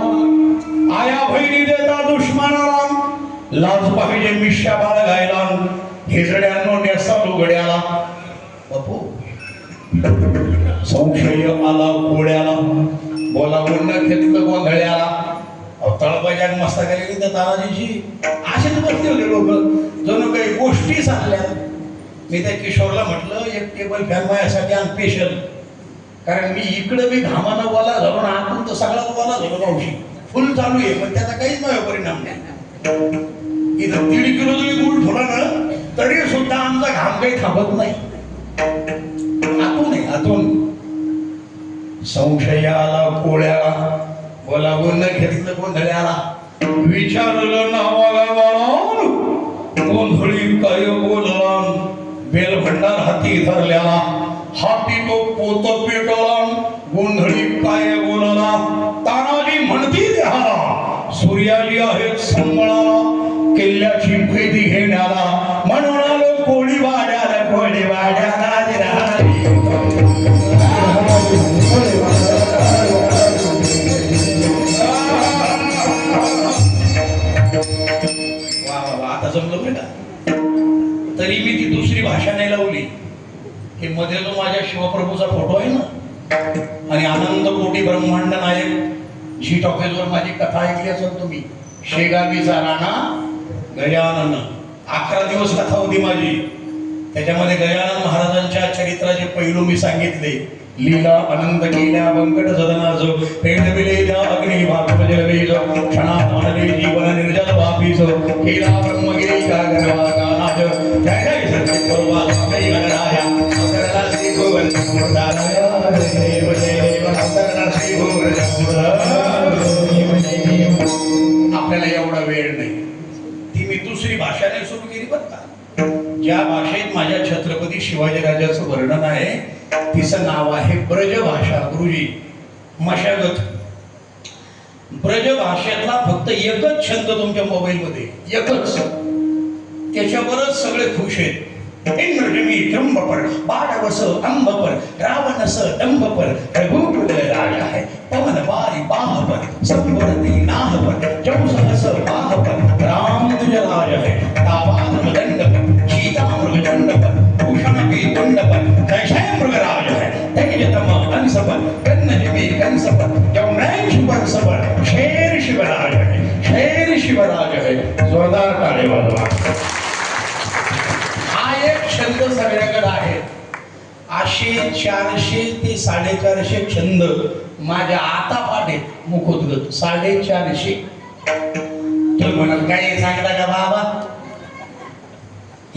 A: आया बहिणी देता दुश्मनाला लाज पाहिजे मिश्या बाळगायला. हिजड्यांनो नेसा लुगड्याला. बापू संशय आला कोड्याला. बोलावून न घेतलं गोंधळ्याला. तळपायच्या मस्ता केलेली त्या तानाजीची असेच बसले होते लोक जणू काही गोष्टी सांगल्या. मी त्या किशोरला म्हटलं एक टेबल फॅन माझ्यासाठी आण स्पेशल. कारण मी इकडं मी घामानं ओला झालो ना आतून तर सगळा ओला झालो मावशी फुल चालू आहे पण त्याचा काहीच नाही परिणाम नाही इथं 1.5 किलो जरी गुळ ठेवला ना तरी सुद्धा आमचा घाम काही थांबत नाही आतून आहे आतून संशयाला कोळ्याला बोलावून घेतलं गोंधळ्याला विचारलं नावाला गोंधळी काय बोलला बेल भंडार हाती धरल्याला हाती तो पोत पेटवला गोंधळी काय बोलला तानाजी म्हणती देहाला सूर्याजी आहेत संबळाला किल्ल्याची भेदी घेण्याला म्हणून आलो कोळी वाड्याला आता जमलं बरं का तरी मी ती दुसरी भाषा नाही लावली हे मध्ये जो माझ्या शिवप्रभूचा फोटो आहे ना आणि आनंद कोटी ब्रह्मांड नायक झी टॉकीजवर माझी कथा ऐकली असेल तुम्ही शेगावीचा राणा गजानन 11 दिवस कथा होती माझी त्याच्यामध्ये गजानन महाराजांच्या चरित्राचे पैलू मी सांगितले लीला आनंद केल्या व्यंकट सदनाज पेंड विलेल्या अग्नी भाग जलवेज क्षणात आणले जीवन निर्जल वापीस केला ब्रह्मगिरी का गणवा गानाज जय जय सत्य परवा स्वामी गणराया अवतरला श्री गोविंद मुर्दाराया देव देव अवतरला श्री गोविंद आपल्याला एवढा वेळ नाही ती मी दुसरी भाषाने सुरू केली बरं का ज्या भाषेत माझ्या छत्रपती शिवाजीराजाचं वर्णन आहे तिचं नाव आहे ब्रज भाषा गुरुजी मशागत ब्रज भाषेतला फक्त एकच छंद तुमच्या मोबाईल मध्ये एकच त्याच्यावरच सगळे खुश आहेत इंद्रजमी त्र्यंबपर बाणवस अंबपर रावणस दंबपर रघुकुल राजा है पवन वारी बाहपर संवरती नाहपर जौसहस बाहपर राम तुझ राज है तावान मदंडपर सीता मृगदंडपर भूषण भी कुंडपर जय मृगराज है तेजतम अंशपर कन्नजमी कंसपर जौनैश वर्षपर शेर शिवराज है शेर शिवराज है जोरदार ताली वाजवा एक छंद सगळ्याकडे आहे असे 400 ते 450 छंद माझ्या आता पाठ आहेत मुखोद्गत 450 तर म्हणाल काय सांगता का बाबा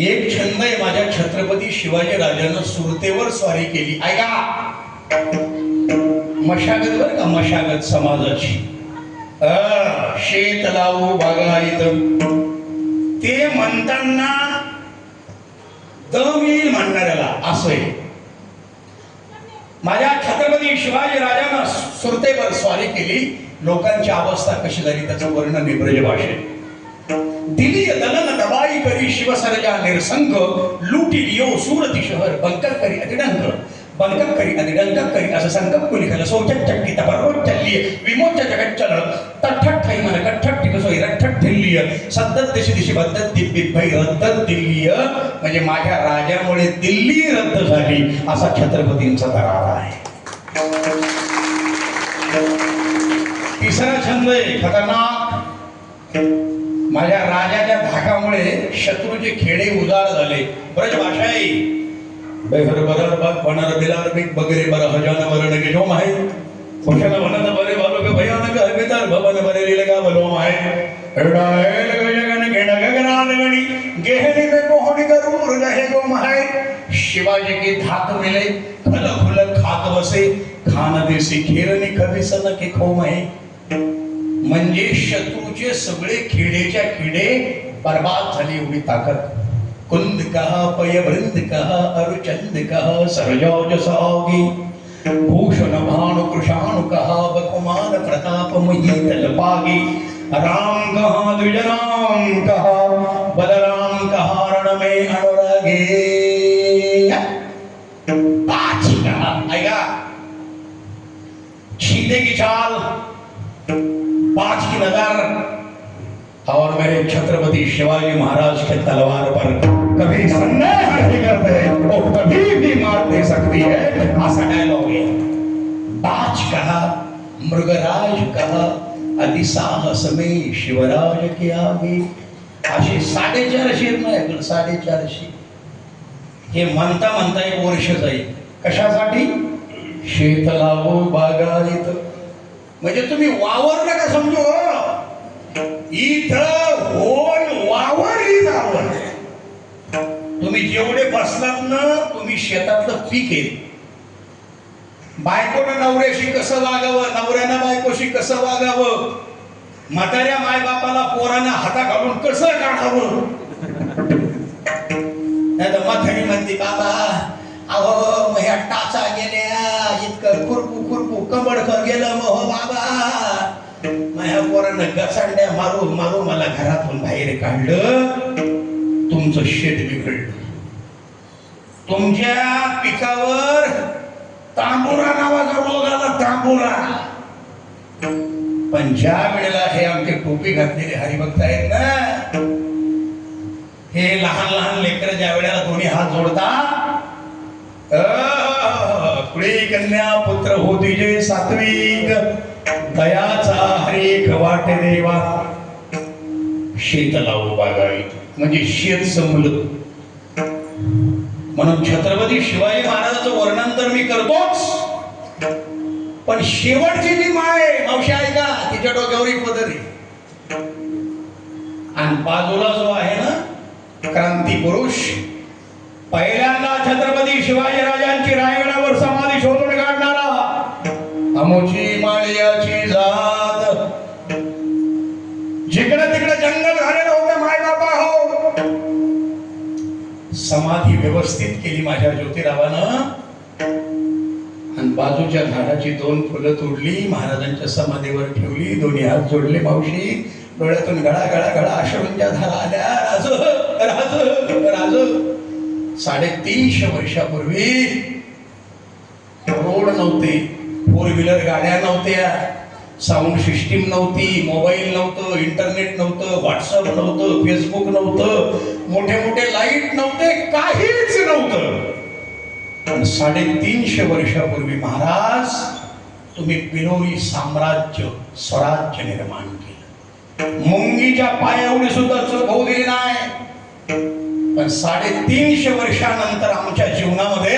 A: एक छंद आहे माझ्या छत्रपती शिवाजी राजानं सुरतेवर स्वारी केली ऐका मशागत बर का मशागत समाजाची शेत लावू बागायत ते म्हणताना दम येईल म्हणणाऱ्याला असं आहे माझ्या छत्रपती शिवाजी राजानं सुरतेवर स्वारी केली लोकांची अवस्था कशी झाली त्याचं वर्णन ब्रज भाषेत दिली दलन दबाई करी शिवसरजा निरसंग लुटी लियो सुरती शहर बंकर करी अतिडंक बंकक करी अधिडंकक करी असं संकप कुलिखल सोचत चक्की तपरोज चल्ली विमोच जगत चल तठठ ठाई मन कठठ टिकसोई रठठ दिल्ली सद्दत दिशी दिशी बद्दत दिब्बिभाई रद्दत दिल्ली म्हणजे माझ्या राजामुळे दिल्ली रद्द झाली असा छत्रपतींचा दरार आहे तिसरा छंद आहे खतरनाक माझ्या राजाच्या धाकामुळे शत्रूचे खेडे उजाड झाले ब्रजभाषा आहे बेहर बरर बग बनर बिलार बिग बगरे बर हजान वरण के जो माहे खुशल वनत बरे वालो के भयानक हमेतर भवन बरे लीलगा बलो माहे एडाएल गजगन गेण गगनाद गणी गेहनी में कोहनी गरूर रहे गो माहे शिवाजी की धाक मिले खल खुल खाक बसे खान देसी खेरनी कभी सन के खो माहे म्हणजे शत्रूचे सगळे खेडेच्या खेडे बर्बाद झाली एवढी ताकद कुंद कहा पय वृंद कहा अरुचंद कहा सरजौज सागी भूषण भानु कृषाणु कहा बकुमान प्रताप महीतल पागी राम कहा द्विजराम कहा बलराम कहा रण में अनुरागे पांच कहा आएगा छीने की चाल 5 की नजर और मेरे छत्रपति शिवाजी महाराज के तलवार पर कभी संदेह नहीं करते वो कभी भी मार दे सकती है ऐसा डायलॉग है बाज कहा मृगराज कहा अति साहस में शिवराज के आगे अशी 450 नाही 450 हे म्हणता म्हणता एक वर्ष जाईल कशासाठी शेतलावो बागायत म्हणजे तुम्ही वावर नका समजू हो. इथं होल वावर ही जावं. तुम्ही जेवढे बसलात ना तुम्ही शेतातलं पीक आहे. बायकोनं नवऱ्याशी कसं वागावं, नवऱ्यानं बायकोशी कसं वागावं, म्हाताऱ्या मायबापाला पोरानं हाता घालून कसं काढावं. म्हातारी म्हणते बाबा अहो मग ह्या टाचा गेल्या इतकं खुरपू कमडकर गेलं मग हो बाबा माझ्या पोरानं गसांड्या मारू मारू मला घरातून बाहेर काढलं. तुमचं शेत बिघडलं. तुमच्या पिकावर तांबुरा नावाचा रोग आला. तांबुरा. पण ज्या वेळेला हे आमचे टोपी घातलेले हरिभक्त आहेत ना, हे लहान लहान लेकर ज्या वेळेला दोन्ही हात जोडतात, पुढे कन्या पुत्र होती जे सात्विक दयाचा हरेक वाटे देवा. शेत लावू बागायत म्हणजे शेत संपलं. म्हणून छत्रपती शिवाजी महाराजांचं वर्णन तर मी करतोच, पण शेवटची जी माय मावशी आहे का तिच्या डोक्यावर एक पदरी आणि बाजूला जो आहे ना क्रांती पुरुष, पहिल्यांदा छत्रपती शिवाजी राजांची रायगडावर समाधी शोधून काढणारा अमोची माळियाची जात. जिकडे तिकडे जंगल झालेलं होतं माय बापा हो, समाधी व्यवस्थित केली माझ्या ज्योतिरावानं आणि बाजूच्या झाडाची 2 फुलं तोडली, महाराजांच्या समाधीवर ठेवली, दोन्ही हात जोडले. मावशी डोळ्यातून गळा गळा गळा अश्रूंच्या धारा आल्या. राज राज राज. 350 वर्षापूर्वी रोड नव्हते, 4 व्हीलर गाड्या नव्हत्या, साऊंड सिस्टीम नव्हती, मोबाईल नव्हतं, इंटरनेट नव्हतं, व्हॉट्सअप नव्हतं, फेसबुक नव्हतं, मोठे मोठे लाईट नव्हते, काहीच नव्हतं. पण 350 वर्षापूर्वी महाराज तुम्ही बिलोरी साम्राज्य स्वराज्य निर्माण केलं. मुंगीच्या पायावडी सुद्धा चूक होऊ दिली नाही. पण 350 वर्षानंतर आमच्या जीवनामध्ये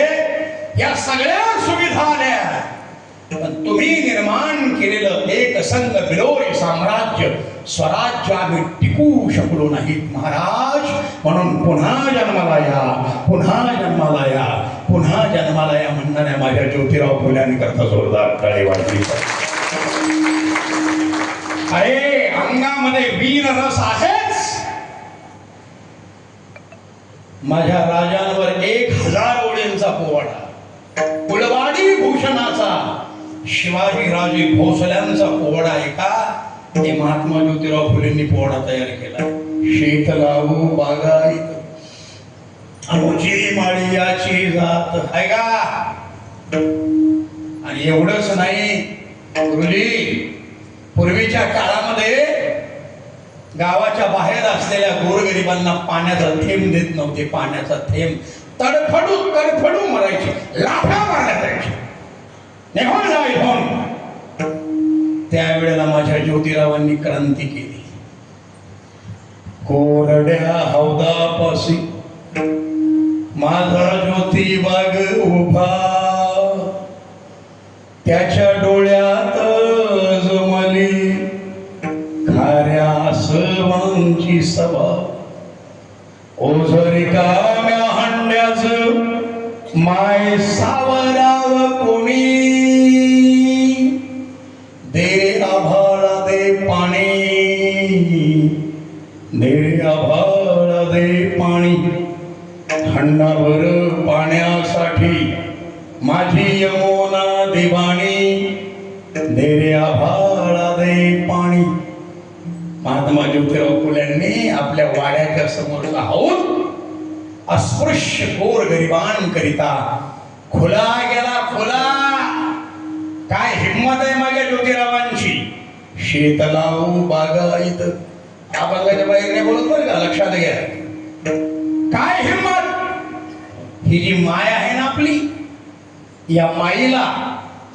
A: या सगळ्या सुविधा आल्या. पण तुम्ही निर्माण केलेलं एक संघ बिलोरी साम्राज्य स्वराज्य आम्ही टिकवू शकलो नाहीत महाराज. म्हणून पुन्हा जन्माला या, पुन्हा जन्माला या, पुन्हा जन्माला या म्हणणाऱ्या माझ्या ज्योतिराव फुल्यांकरता जोरदार टाळी वाजली. अरे अंगामध्ये वीर रस आहेच. माझ्या राजांवर 1000 ओळींचा पोवाडा, कुलवाडी भूषणाचा शिवाजी राजे भोसल्यांचा पोवाडा आहे का, ते महात्मा ज्योतिराव फुलेंनी पोवाडा तयार केला. शेत लावू बागायत अमोची माळियाची जात आहे का. आणि एवढंच नाही गुरुजी, पूर्वीच्या काळामध्ये गावाच्या बाहेर असलेल्या गोरगरिबांना पाण्याचा थेंब देत नव्हते. पाण्याचा थेंब तडफडू तडफडू मरायचे, लाथा मारण्यात यायचे, निघून जा इथून. त्यावेळेला माझ्या ज्योतिरावांनी क्रांती केली. कोरड्या हौदापाशी माझा ज्योतिबाग उभा, त्याच्या डोळ्यात जमली खाऱ्या सर्वांची सभा. ओझरी काम्या हंड्याच माय सावराव कोणी, दे आभाळा दे पाणी, दे आभाळा दे पाणी. हंडाभर पाण्यासाठी माझी यमुना दिवाणी, दे रे आभाळा दे पाणी. महात्मा ज्योतिराव फुल्यांनी आपल्या वाड्याच्या समोर राहून अस्पृश्य गोर गरिबांकरिता खुला गेला. खुला. काय हिम्मत आहे माझ्या ज्योतिरावांची. शेत लावू बागायत. अभंगाच्या बाहेर नाही बोलत बरं का, लक्षात घ्या. काय हिम्मत. ही जी माय आहे ना आपली, या माईला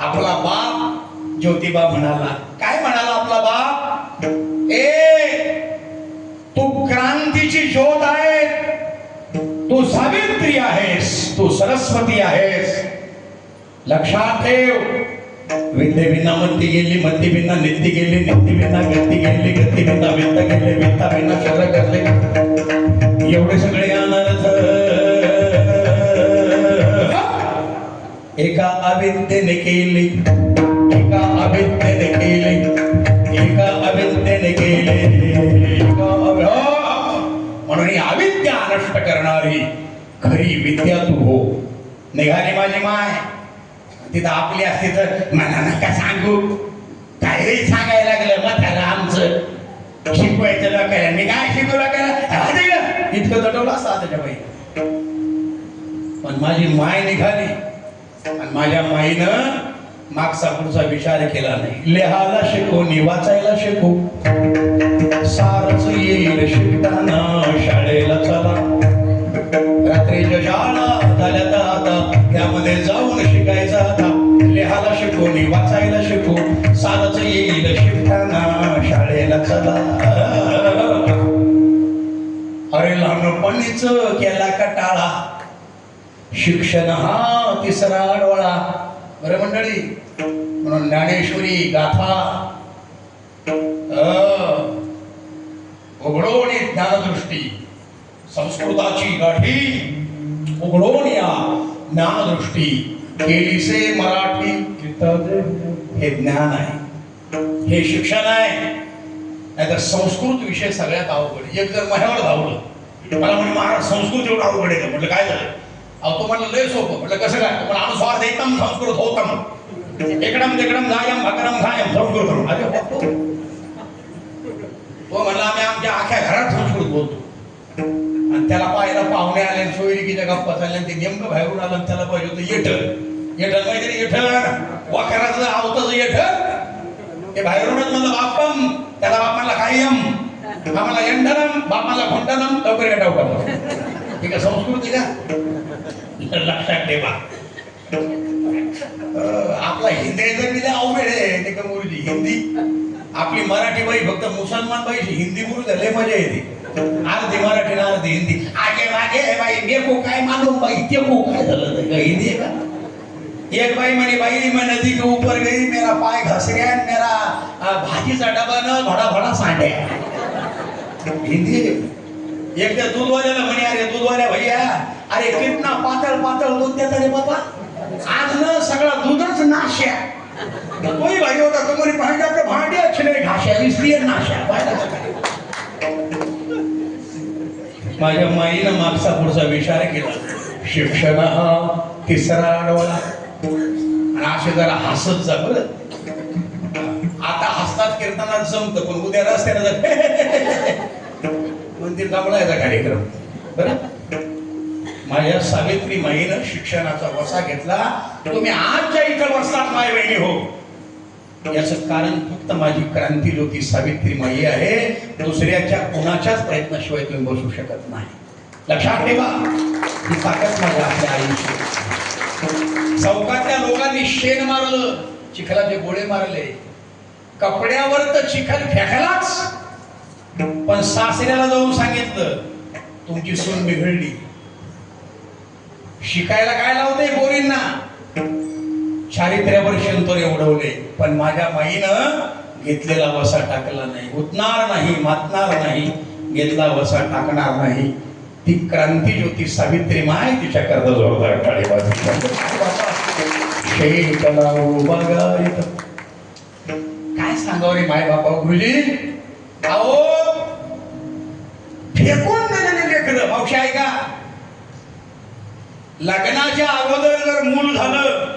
A: आपला बाप ज्योतिबा म्हणाला. काय म्हणाला आपला बाप, तू क्रांतीची ज्योत आहे, तू सावित्री आहेस, तू सरस्वती आहेस. लक्षात ठेव. विद्ये बिना मंती गेली, मंती बिना नित्य गेली, नित्य बिना गती गेली, गती बिना वित्त गेले, वित्ता बिना शर करले. एवढे सगळे अनर्थ एका अविद्येने केली, एका अविद्येने केली, एका अविद्येने केले. म्हणून ही अविद्या नष्ट करणारी खरी विद्या तू हो. निघाली माझी माय, तिथं आपली असती तर मला नका सांगू, काही सांगायला लागलं मग त्याला आमचं शिकवायचं लोकांना. मी काय शिकवलं लोकांना, इतकं दटवलं असतं त्याच्या बाई. पण माझी माय निघाली आणि माझ्या माईनं मागचा पुढचा विचार केला नाही. लिहायला शिकवणी, वाचायला शिकू, सारच येईल शिकताना शाळेला चला. रात्रीच्या शाळा झाल्या तर आता त्यामध्ये जाऊन शिकायचं. आता लिहायला शिकवणी, वाचायला शिकू, सारच येईल शिकताना शाळेला चला. अरे लहानपणीच केला कटाळा, शिक्षण हा तिसरा डोळा. बरं मंडळी, म्हणून ज्ञानेश्वरी गाथा उघडोनी ज्ञानदृष्टी, संस्कृताची गाठी उघडोन या ज्ञानदृष्टी, केलीसे मराठी. हे ज्ञान आहे, हे शिक्षण आहे. नाहीतर संस्कृत विषय सगळ्यात अवघड. एक जर माझ्यावर धावलं, मला म्हणजे महाराज संस्कृत एवढं अवघड आहे का? म्हटलं काय झालं? अहो तुम्हाला लय सोपं. म्हटलं कसं काय? तुम्हाला अनुस्वार एकदम संस्कृत होतं, एकदम तिकडम जायम भकरम खायम संस्कृत. अरे तो म्हणला आम्ही आमच्या आख्या घरात संस्कृत बोलतो. आणि त्याला पाहायला पाहुणे आले, सोयरिकीच्या गप्पा चालल्या, ते नेमकं बाहेरून आलं. त्याला पाहिजे होतं येठल. येठल माहिती येठल, वाखराचं आवताचं येठल. ते बाहेरूनच म्हणलं बापम, त्याला बाप म्हणला कायम, आम्हाला यंडनम, बाप म्हणला खुंडनम, लवकर या टावका. ठीक आहे, संस्कृती का? लक्षात ठेवा. आपला हिंदीचं बिले अवघड आहे. ते का मुलगी हिंदी, आपली मराठी बाई फक्त मुसलमान बाईची हिंदी बोलू तर लय मजा येते. अर्धी मराठी ना अर्धी हिंदी. आगे मागे बाई मेको काय मालूम बाई, ते को काय झालं तर हिंदी आहे का? एक बाई म्हणे बाई मैं नदी के ऊपर गई, मेरा पाय घस गया, मेरा भाजीचा डबा न भडा भडा सांड्या. हिंदी. एक त्या दूधवाल्याला म्हणे अरे दूधवाल्या भैया, अरे कितना पातळ पातळ दूध देता रे बाबा, आज न सगळा दूधच नाश्या. तोही भाई होता, तो म्हणे भांडे आपले भांडे अच्छे नाही घाश्या, इसलिए नाश्या. माझ्या माईनं मागचा पुढचा विचार केला. शिक्षण हा तिसरा डोळा. आणि असे जरा हसत जा बरं. आता हसतात कीर्तनात जमतं, पण उद्या रस्त्याला जर मंदिर जमलायचा कार्यक्रम. बरं, माझ्या सावित्री माईनं शिक्षणाचा वसा घेतला. तुम्ही आजच्या इथं बसलात माय बहिणी हो, याचं कारण फक्त माझी क्रांती ज्योती सावित्री माई आहे. दुसऱ्याच्या कोणाच्याच प्रयत्नाशिवाय तुम्ही बसू शकत नाही. लक्षात ठेवा, ही ताकद माझ्या आपल्या आईची. चौकातल्या लोकांनी शेण मारलं, चिखलाचे गोळे मारले, कपड्यावर तर चिखल फेकलाच, पण सासऱ्याला जाऊन सांगितलं तुमची सून बिघडली. शिकायला काय लावते पोरींना? चारित्र्यावर शंतोरे उडवले. पण माझ्या माईनं घेतलेला वसा टाकला नाही. उठणार नाही, मातणार नाही, घेतला वसा टाकणार नाही. ती क्रांती ज्योती सावित्री माय, तिच्या करता जोरदार टाळीबाजी. काय सांगावं रे माय बापा गुरुजी. अहो फेकून दिलेले लेकरं. मावशी ऐका, लग्नाच्या अगोदर जर मूल झालं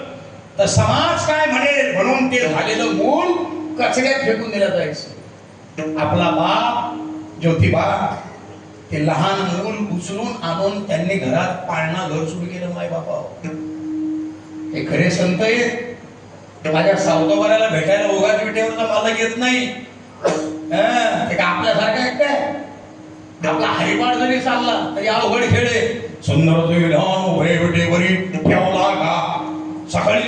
A: तर समाज काय म्हणेल म्हणून ते झालेलं मूल कचऱ्यात फेकून दिलं जायचं. आपला बाप ज्योतिबा ते लहान मूल उचलून आणून त्यांनी घरात पाळणा घर सुरू केलं. माय बापा हे खरे संत आहेत. माझ्या सावतोबाऱ्याला भेटायला ओघात विटेवर मला येत नाही. ते का आपल्यासारखं आहे काय? आपला हरिपाठ जरी चालला तरी अवघड खेळ आहे. सुंदर विटेवरी ठेवला का, सकाळी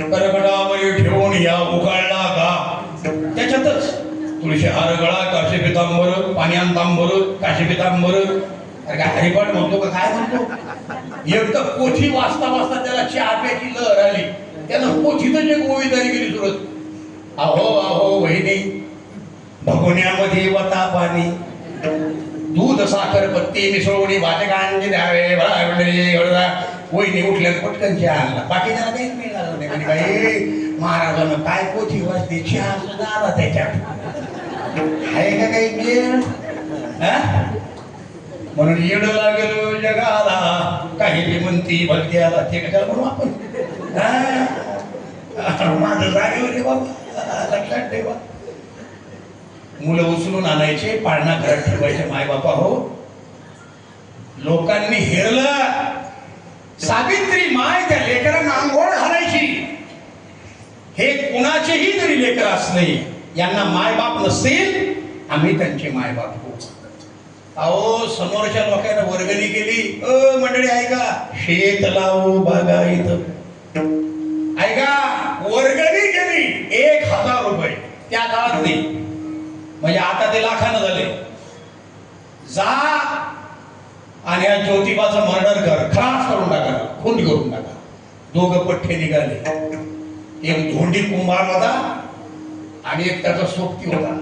A: करगडावरी ठेवून या उकाळला का, त्याच्यातच तुळशी हार गळा, काशी पितांबर, पाण्यान तांबर, काशी पितांबर. अरे काय हरिपाठ म्हणतो का काय म्हणतो?
C: एक तर पोथी वाचता वाचता त्याला चहा प्यायची लहर आली. त्यानं पोथीतच एक ओवीदारी गेली सुरत. अहो अहो वहिनी, भगोन्यामध्ये वता पाणी, दूध साखर पत्ती मिसळून भाजकांचे द्यावे बळा. वहिनी उठल्या पटकन चहा आणला. बाकी त्याला काहीच मिळालं नाही. म्हणजे काही महाराजानं काय पोथी वाचते, चहा सुद्धा आला त्याच्यात. आहे का काही मेळ? म्हणून येड लागलो जगाला, काही बी म्हणती भलत्याला. ते कशाला म्हणू आपण? माझं जागेवर आहे बाबा, लक्षात ठेवा. मुलं उचलून आणायचे, पाळणा घरात ठेवायचे माय बापा हो. लोकांनी हेरलं. सावित्री माय त्या लेकरांना आंघोळ घालायची. हे कुणाचेही जरी लेकर असले, यांना माय बाप नसतील, आम्ही त्यांचे माय बाप हो. अहो समोरच्या लोकांना वर्गणी केली. मंडळी ऐका, शेत लावू बागायत, ऐका, वर्गणी केली 1000 रुपये त्या काळात नाही, म्हणजे आता ते लाखानं झाले. जा आणि या ज्योतिबाचं मर्डर कर, खलास करून टाका, खून करून टाका. दोघं पठ्ठे निघाले. एक धोंडी कुंभार होता आणि एक त्याचा सोबती होता.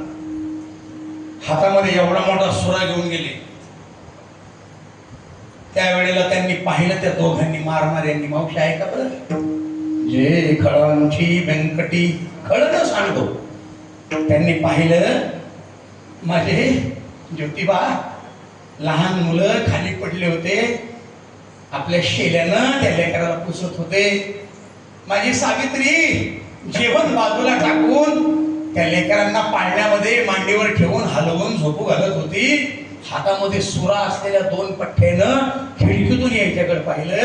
C: हातामध्ये एवढा मोठा सुरा घेऊन गेले. त्यावेळेला त्यांनी पाहिलं त्या दोघांनी मारणाऱ्यांनी. मावशी ऐका बरं, जे खळांची व्यंकटी खळण सांगतो. त्यांनी पाहिलं माझे ज्योतिबा, लहान मुलं खाली पडले होते, आपल्या शेल्यानं त्या लेकराला पुसत होते. माझी सावित्री जेवण बाजूला टाकून त्या लेकरांना पाळण्यामध्ये मांडीवर ठेवून हलवून झोपू घालत होती. हातामध्ये सुरा असलेल्या 2 पठ्ठ्यानं खिडकीतून यायच्याकडे पाहिलं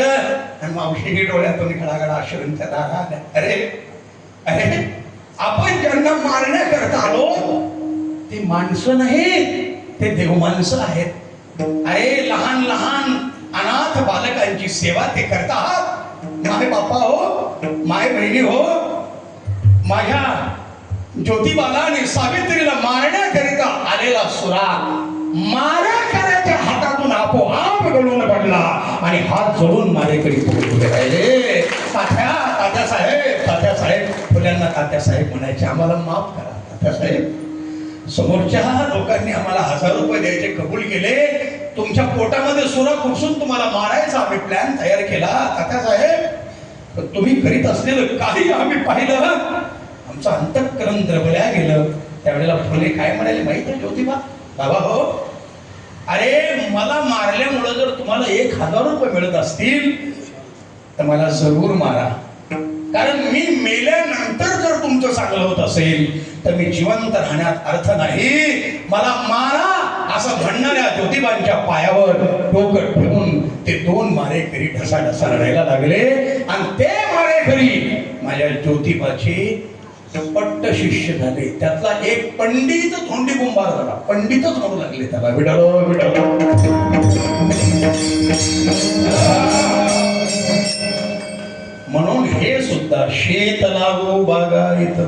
C: आणि मावशीही डोळ्यातून घडाघडा अश्रूंच्या धारा आल्या. अरे अरे, आपण ज्यांना मारण्याकरता आलो ते माणसं नाही, ते देव माणसं आहेत. अरे लहान लहान अनाथ बालकांची सेवा ते करतात. माय बापा हो, माय बहिणी हो, माझ्या ज्योतिबाला आणि सावित्रीला मारण्याकरिता आलेला सुरा मारेकऱ्याच्या हातातून आपोआप गळून पडला आणि हात जोडून मारेकरी उभे राहिले. तात्यासाहेब फुल्यांना तात्यासाहेब म्हणायचे. आम्हाला माफ करा तात्यासाहेब. समोरच्या लोकांनी आम्हाला 1000 रुपये द्यायचे कबूल केले. तुमच्या पोटामध्ये सुरा खुपसून तुम्हाला मारायचा आम्ही प्लॅन तयार केला तात्यासाहेब. तुम्ही करीत असलेलं काही आम्ही पाहिलं, आमचं अंतःकरण द्रवल्या गेलं. त्यावेळेला फुले काय म्हणाले माहिती आहे ज्योतिबा? बाबा हो, अरे मला मारल्यामुळं जर तुम्हाला 1000 रुपये मिळत असतील तर मला जरूर मारा. कारण मी मेल्यानंतर जर तुमचं चांगलं होत असेल तर मी जिवंत राहण्यात अर्थ नाही. मला मारा असं म्हणणाऱ्या ज्योतिबांच्या पायावर डोकं ठेवून ते 2 मारेकरी ढसाढसा रडायला लागले. आणि ते मारेकरी माझ्या ज्योतिबाचे पट्ट शिष्य झाले. त्यातला एक पंडित धोंडी कुंभार झाला. पंडितच म्हणू लागले त्याला. विठालो विठालो. म्हणून हे सुद्धा शेत लागू बागायत.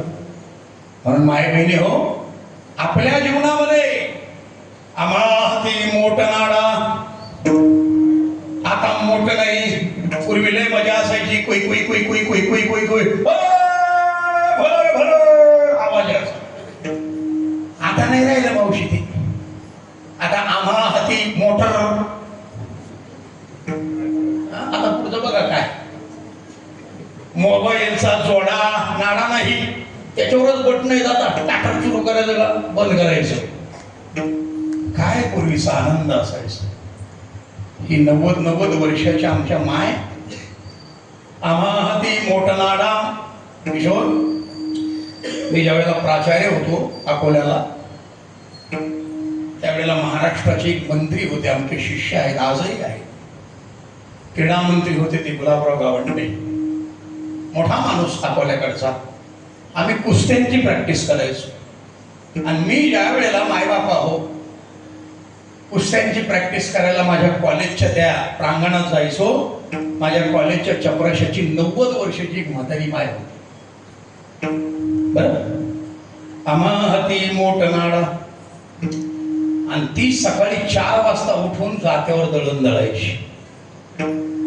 C: म्हणून माय बहिणी हो, आपल्या जीवनामध्ये आम्हाला हाती मोठ नाडा, आता मोठ नाही. पूर्वी लय मजा असायची. कोई कोई कोई कोई कोई कोई कोई कोई आवाज. आता नाही राहिलं मावशी ते. आता आम्हा हाती मोटर. आता पुढचं बघा काय, मोबाईलचा जोडा नाडा नाही, त्याच्यावरच बटन जातात. टाकर सुरू करायचं का बंद करायचं. काय पूर्वीचा आनंद असायचा. ही 90 वर्षाच्या आमच्या माय, आम्हा हाती मोठ नाडा. किशोर, मी ज्यावेळेला प्राचार्य होतो अकोल्याला, त्यावेळेला महाराष्ट्राचे एक मंत्री होते, आमचे शिष्य आहेत, आजही आहेत. क्रीडा मंत्री होते ते गुलाबराव गावंडे. मोठा माणूस अकोल्याकडचा. आम्ही कुस्त्यांची प्रॅक्टिस करायचो. आणि मी ज्या वेळेला मायबापा हो कुस्त्यांची प्रॅक्टिस करायला माझ्या कॉलेजच्या त्या प्रांगणात जायचो. माझ्या कॉलेजच्या चपराशाची 90 वर्षाची एक म्हातारी माय होती. बरं, आम्हा हाती मोठ नाडा. आणि ती सकाळी 4 वाजता उठून जात्यावर दळण दळायची.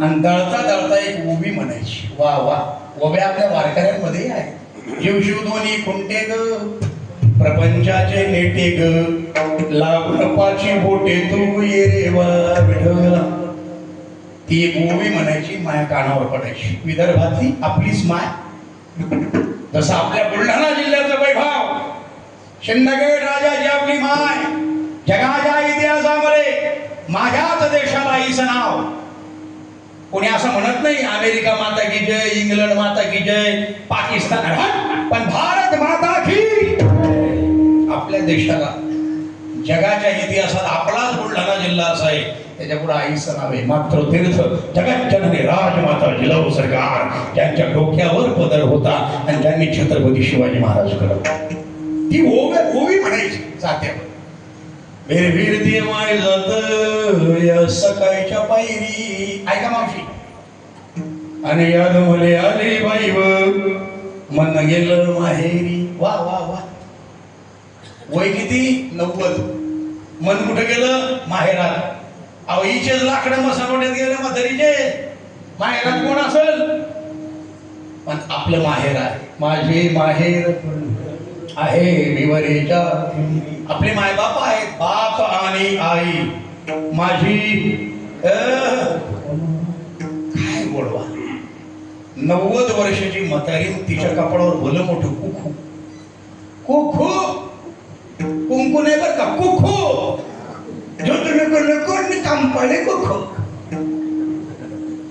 C: आणि दळता दळता एक उभी म्हणायची. वा वा, ओव्या आपल्या वारकऱ्यांमध्ये आहे. जीव शिव दोन्ही खुंटे ग, प्रपंचाचे नेटे ग, लाभपाची बोटे तू ये रे वा विठला. ती एक ओवी म्हणायची, माया कानावर पडायची. विदर्भातली आपलीच माय. जसं आपल्या बुलढाणा जिल्ह्याचं वैभव, शिंदगड राजाची आपली माय. जगाच्या इतिहासामध्ये माझ्याच देशाला हिचं नाव. कोणी असं म्हणत नाही अमेरिका माता की जय, इंग्लंड माता की जय, पाकिस्तान, पण भारत माता की. आपल्या देशाला जगाच्या इतिहासात आपलाच बुलढाणा जिल्हा असा आहे, त्याच्यापुढे आईचं नाव आहे. मात्र तीर्थ जगज्जननी राजमाता जिजाऊ सरकार, ज्यांच्या डोक्यावर पदर होता आणि ज्यांनी छत्रपती शिवाजी महाराज घडवला. ती ओवी म्हणायची जात्यावर. वीर वीर दे माय जात या सकाळच्या पायरी. ऐका मावशी. आणि याद मले आली बाई व मन गेलं माहेरी. वा वा वा. वय किती? 90. मन कुठं गेलं? माहेरात. अहो हिचेच लाकडं मसालोड्यात गेले म्हातारीचे. माहेरात कोण असेल? पण आपलं माहेर आहे. माझे माहेर आहे विवरेच्या. आपले मायबाप आहेत, बाप आणि आई. माझी काय गोडवा. 90 वर्षाची म्हातारी, तिच्या कपाळावर भलं मोठं कुखू. कुखू कुंकू नाही बर का, कुखू. जो तुम्ही कोण काम पडले कुखू.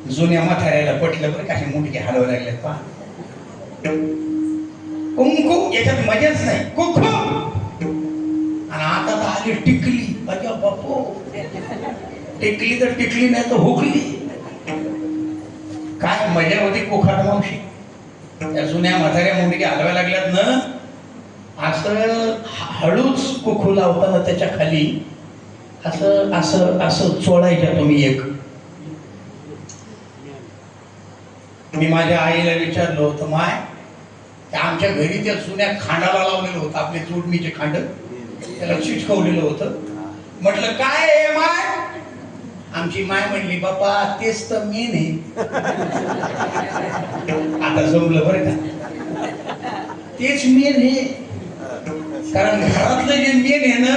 C: जुन्या म्हाताऱ्याला पटलं बरं, काही मुंडके हलवा लागले पहा. कुंकू याच्यात मजाच नाही, कुखू. आणि आता तर आली टिकली. अरे बापू, टिकली तर टिकली, नाही तर हुकली. काय मजा होती कोखात मावशी. त्या जुन्या म्हाताऱ्या मुंडके हलवायला लागल्यात ना, असं हळूच कुखू लावताना त्याच्या खाली असं असं असं चोळायच्या तुम्ही एक. मी माझ्या आईला विचारलं होतं, माय त्या आमच्या घरी त्या जुन्या खांडाला लावलेलं होतं, आपले जोडणीचे खांड, त्याला चिटकवलेलं होतं. म्हटलं काय आहे माय? आमची माय म्हणली, बापा तेच तर मेन आहे. आता जमलं बरं का, तेच मेन आहे. कारण घरातलं जे मेन आहे ना,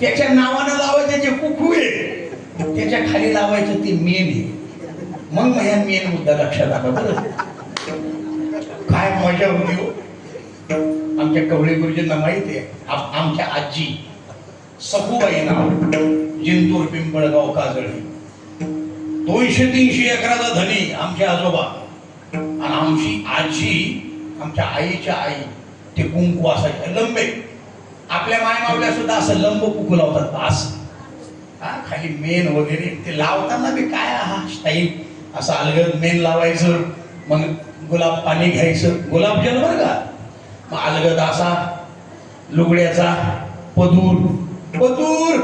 C: त्याच्या नावानं लावायचं जे कुकू आहे, त्याच्या खाली लावायचं ते मेन आहे. मग माझ्या मेन मुद्दा लक्षात आला बरं. काय मजा होती हो. आमच्या कवळे गुरुजींना माहिती आहे, आमच्या आजी सखूबाई नाव, जिंतूर पिंपळगाव काजळी, 200-300 एकराचा धनी आमचे आजोबा. आणि आमची आजी, आमच्या आईच्या आई, ते कुंकू असायचे लंबे. आपल्या मायमावल्या सुद्धा असं लंब कुंकू लावतात असं. हा खाली मेन वगैरे ते लावताना बी काय हा स्टाईल, असं अलगद मेन लावायचं. मग गुलाब पाणी घ्यायचं, गुलाबजल बरं का. मग अलगद असा लुगड्याचा पदूर पदूर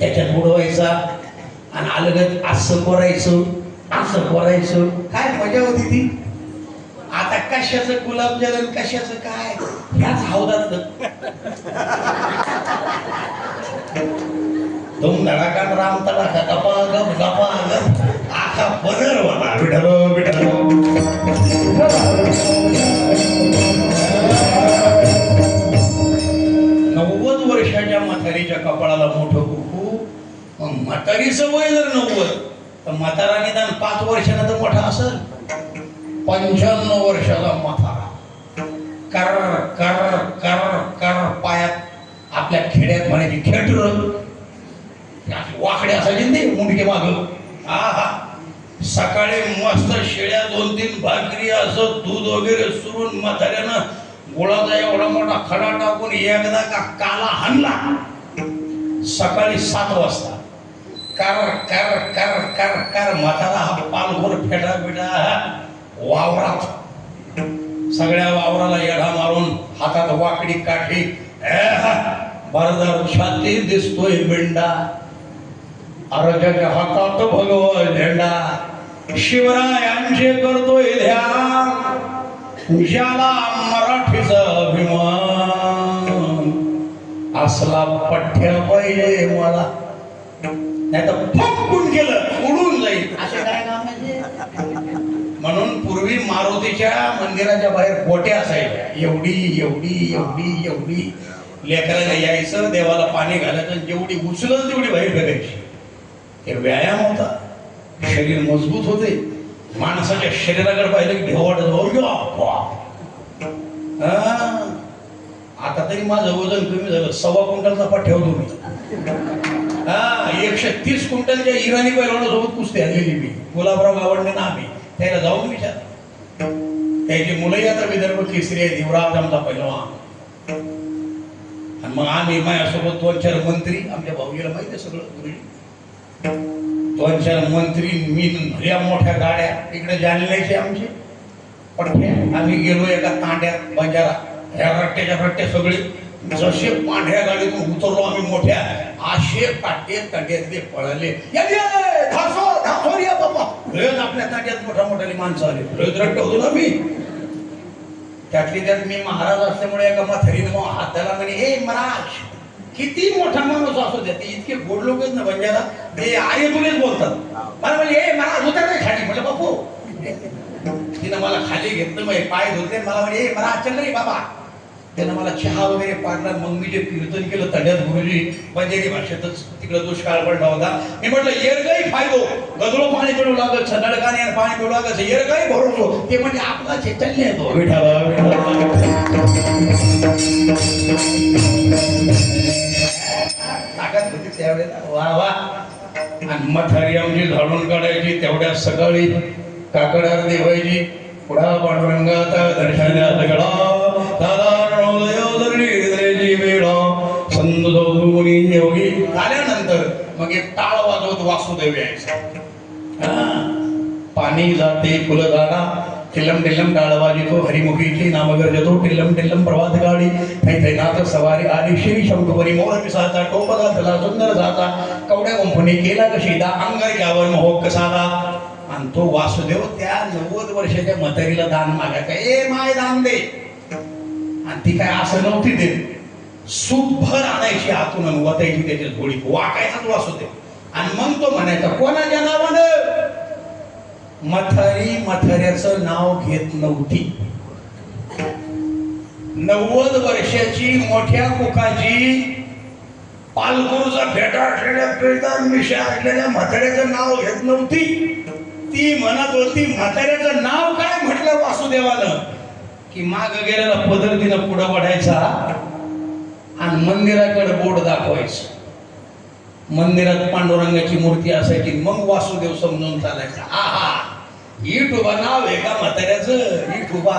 C: त्याच्यात बुडवायचा आणि अलगद असं करायचं, असं करायचं. काय मजा होती ती. आता कशाचं गुलाबजल, कशाचं काय, ह्याच हौदातलं. तुम धडाका राम तडाखा गपा गप गपा गप आखा बदल होता. विठ्ठल विठ्ठल. 90 वर्षाच्या म्हातारीच्या कपाळाला मोठं कुकू. मग म्हातारीचं वय जर 90, तर म्हातारा निदान 5 वर्षानं तर मोठा असेल. 95 वर्षाचा म्हातारा कर कर कर कर पायात आपल्या खेड्यात म्हणायची खेटर वाकडे असायचे ते मुंडके माग. हा सकाळी मस्त शेळ्या 2-3 भाकरी असं दूध वगैरे सुरून म्हाताऱ्यानं गोळाचा एवढा मोठा खडा टाकून एकदा का काला हाणला. सकाळी 7 वाजता कर कर कर कर कर म्हातारा हा पालघर फेटा बिटा वावरात, सगळ्या वावराला येढा मारून हातात वाकडी काठी, भरदार छाती दिसतोय बिंडा, अर्जाच्या हातात भगवा झेंडा, शिवरायांचे करतोय ध्यान, ज्याला मराठीचा अभिमान, असला पठ्या पाहिजे मला, नाही तर फटकून गेलं उडून जाईल. असे काय पूर्वी मारुतीच्या मंदिराच्या बाहेर गोट्या असायच्या, एवढी एवढी एवढी एवढी. लेकराला यायचं, देवाला पाणी घालायचं, जेवढी उचलल तेवढी बाहेर फेकायची. हे व्यायाम होता, शरीर मजबूत होते. माणसाच्या शरीराकडे पाहिलं की भेव वाटत. आता तरी माझं वजन कमी झालं, 1.25 क्विंटलचा पाठ ठेवतो मी. 130 क्विंटलच्या इराणी पैलवानासोबत कुस्ती आणलेली मी, गुलाबराव गावंडे ना आम्ही. त्याला जाऊन विचार, त्याची मुलंही आता विदर्भ केसरी आहे, युवराज आमचा पैलवान. आणि मग आम्ही माझ्यासोबत 2-4 मंत्री, आमच्या भाऊजीला माहिती आहे सगळं गुरुजी. 2-4 मंत्री, मी भल्या मोठ्या गाड्या इकडे जालन्याचे आमचे पडके. आम्ही गेलो एका तांड्यात बंजारा, ह्या रट्ट्याच्या रट्ट्या सगळे. जसे पांढऱ्या गाडीतून उतरलो आम्ही मोठ्या, असे काटे तांड्यातले पळाले. आपल्या तांड्यात मोठ्या मोठ्याली माणसं आले, रट्ट होतो ना मी. त्यातली त्यात मी महाराज असल्यामुळे एका म्हातारीनं मग हात द्याला म्हणे, हे महाराज किती मोठा माणूस असो द्या, ते इतके गोड लोक आहेत ना बंजारा, ते आये तुलेच बोलतात. मला म्हणजे हे महाराज उतर नाही खाली. म्हटलं बापू. तिनं मला खाली घेतलं, मग पाय धुतले. मला म्हणजे हे महाराज चल रे बाबा. त्यानं मला चहा वगैरे पाडला. मग मी जे कीर्तन केलं तड्यात गुरुजी बंजारी भाषेतच, तिकडं दुष्काळ पडला होता. मी म्हटलं येर काही फायदो, गजलो पाणी पिळू लागत, नळकाने पाणी पिळू लागत, येर काही भरवतो. ते म्हणजे आपला चैतन्य येतो. ताकद होती त्यावेळेला. वा वा. आणि मथारी आमची झाडून काढायची तेवढ्या सकाळी. काकड आरती व्हायची. पुढा पांडुरंगाचा दर्शनात गळा योगी झाल्यानंतर मग एक टाळ वाजवत वासुदेव यायचा. पाणी जाते फुलदारा, टिल्लम टिल्लम टाळ वाजितो, हरिमुखीची नाम गरजतो, टिल्लम टिल्लम प्रभात गाडी, थैथैनाथ सवारी आली, श्री शंकुपरी मोर पिसाचा, टोपदा चला सुंदर जाता, कवड्या गुंफणी केला कशीदा, अंगारक्यावर मोह कसादा. आणि तो वासुदेव त्या 90 वर्षाच्या म्हातारीला दान मागायचा, ए माय दान दे. आणि ती काय असं नव्हती देत, सुखभर आणायची आतून आणि वतायची त्याच्या झोळी, वाकायचाच वासुदेव. आणि मग तो म्हणायचा कोणाच्या नावानं. म्हातारी म्हाताऱ्याचं नाव घेत नव्हती. 90 वर्षाची मोठ्या कुकाची, पालकुरचा फेटा असलेल्या पेटार मिशा असलेल्या म्हाताऱ्याचं नाव घेत नव्हती. ती म्हणत होती म्हाताऱ्याचं नाव काय म्हटलं वासुदेवानं की माग गेलेला पदर तिनं पुढं वाढायचा आणि मंदिराकडे बोट दाखवायचं. मंदिरात पांडुरंगाची मूर्ती असायची. मग वासुदेव समजून चालायचा, आहा इटुबा नाव आहे का म्हाताऱ्याचं. इटुबा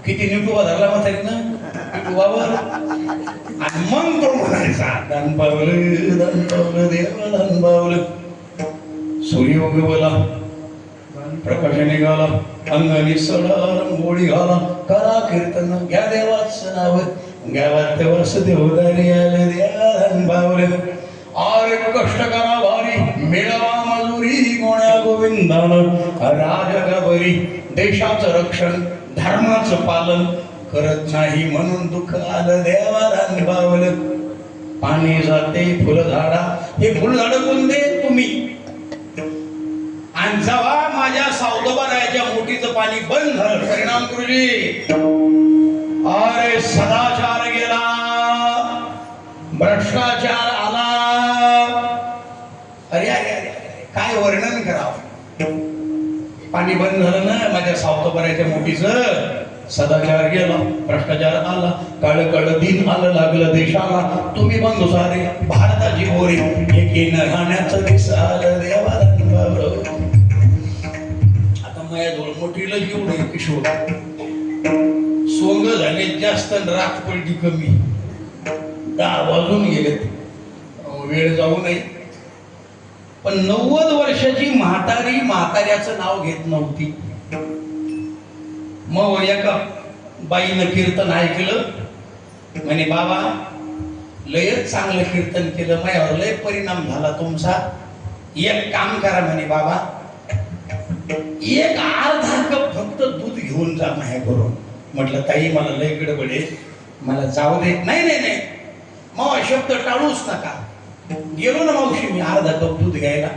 C: किती निटुबा धरला म्हातारीनं इटुबावर. आणि मग तो म्हणायचा दान पावलं दान पावलं देवा दान पावलं. सूर्य उगवला, प्रकाश निघाला, अंगाने सडा रंगोळी घाला, करा कीर्तन घ्या देवाचं नाव, गावात वासुदेव दारी आले द्या बावले. आरे कष्ट करा भारी मिळवा मजुरी, कोण्या गोविंदानं राज गबरी. देशाचं रक्षण धर्माचं पालन करत नाही म्हणून दुःख आलं देवाला बावलं. पाणी जाते फुलझाडा, हे फुलझाड कोण दे तुम्ही. आणि जेव्हा माझ्या सावदोबाराच्या मोठीचं पाणी बंद झालं, परिणाम गुरुजी अरे सदाचार गेला, भ्रष्टाचार आला. अरे अरे अरे काय वर्णन करावं. पाणी बंद झालं ना माझ्या सावदोबाराच्या मोठीचं. सदाचार गेला, भ्रष्टाचार आला, काळ काळ दिन आलं लागलं देशाला. तुम्ही बंधू सारे भारताची गोरी, एकीनं राहण्याचं दिस आलं देवाला. माझ्याजवळ मोठीला एवढे किशोर सोंग झाले जास्त, रात पडली कमी, 10 वाजून गेलेत, वेळ जाऊ नये. पण 90 वर्षाची म्हातारी म्हाताऱ्याचं नाव घेत नव्हती. मग एका बाईनं कीर्तन ऐकलं, म्हणे बाबा लयच चांगलं कीर्तन केलं, माझ्यावर लय परिणाम झाला तुमचा. एक काम करा म्हणे बाबा, एक अर्धा कप फक्त दूध घेऊन जा माझ्याकडून. म्हटलं ताई मला लय गडबड आहे, मला जाऊ दे. नाही नाही नाही मग शब्द टाळूच नका. गेलो ना मावशी मी अर्धा कप दूध घ्यायला.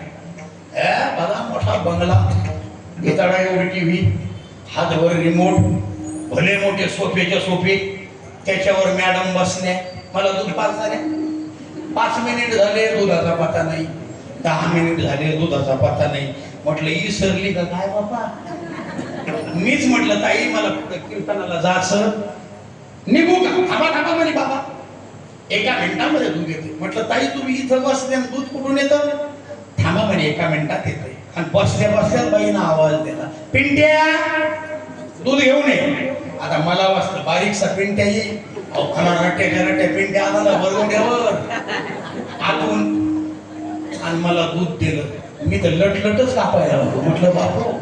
C: बघा मोठा बंगला, बेताडा एवढी टीव्ही, हातवर रिमोट, भले मोठे सोफेच्या सोफे, त्याच्यावर मॅडम बसल्या, मला दूध पाजणाऱ्या. 5 मिनिट झाले दुधाचा पत्ता नाही, 10 मिनिट झाले दुधाचा पत्ता नाही. म्हटलं ही सरली का काय बाबा. मीच म्हटलं ताई मला कुठं कीर्तनाला जायचं, निघू का? थांबा थांबा म्हणे बाबा, 1 मिनिटामध्ये दूध येते. म्हटलं ताई तुम्ही इथं बसले दूध कुठून येतं? थांबा म्हणे 1 मिनिटात येते. आणि बसल्या बसल्या बाईनं आवाज दिला, पिंट्या दूध घेऊन ये. आता मला वाटलं बारीकसा पिंट्या येईल, रट्ट्या पिंट्या आला ना बरोबर आतून, आणि मला दूध दिलं. मी तर लटलटच कापायला होतो. म्हटलं बापू,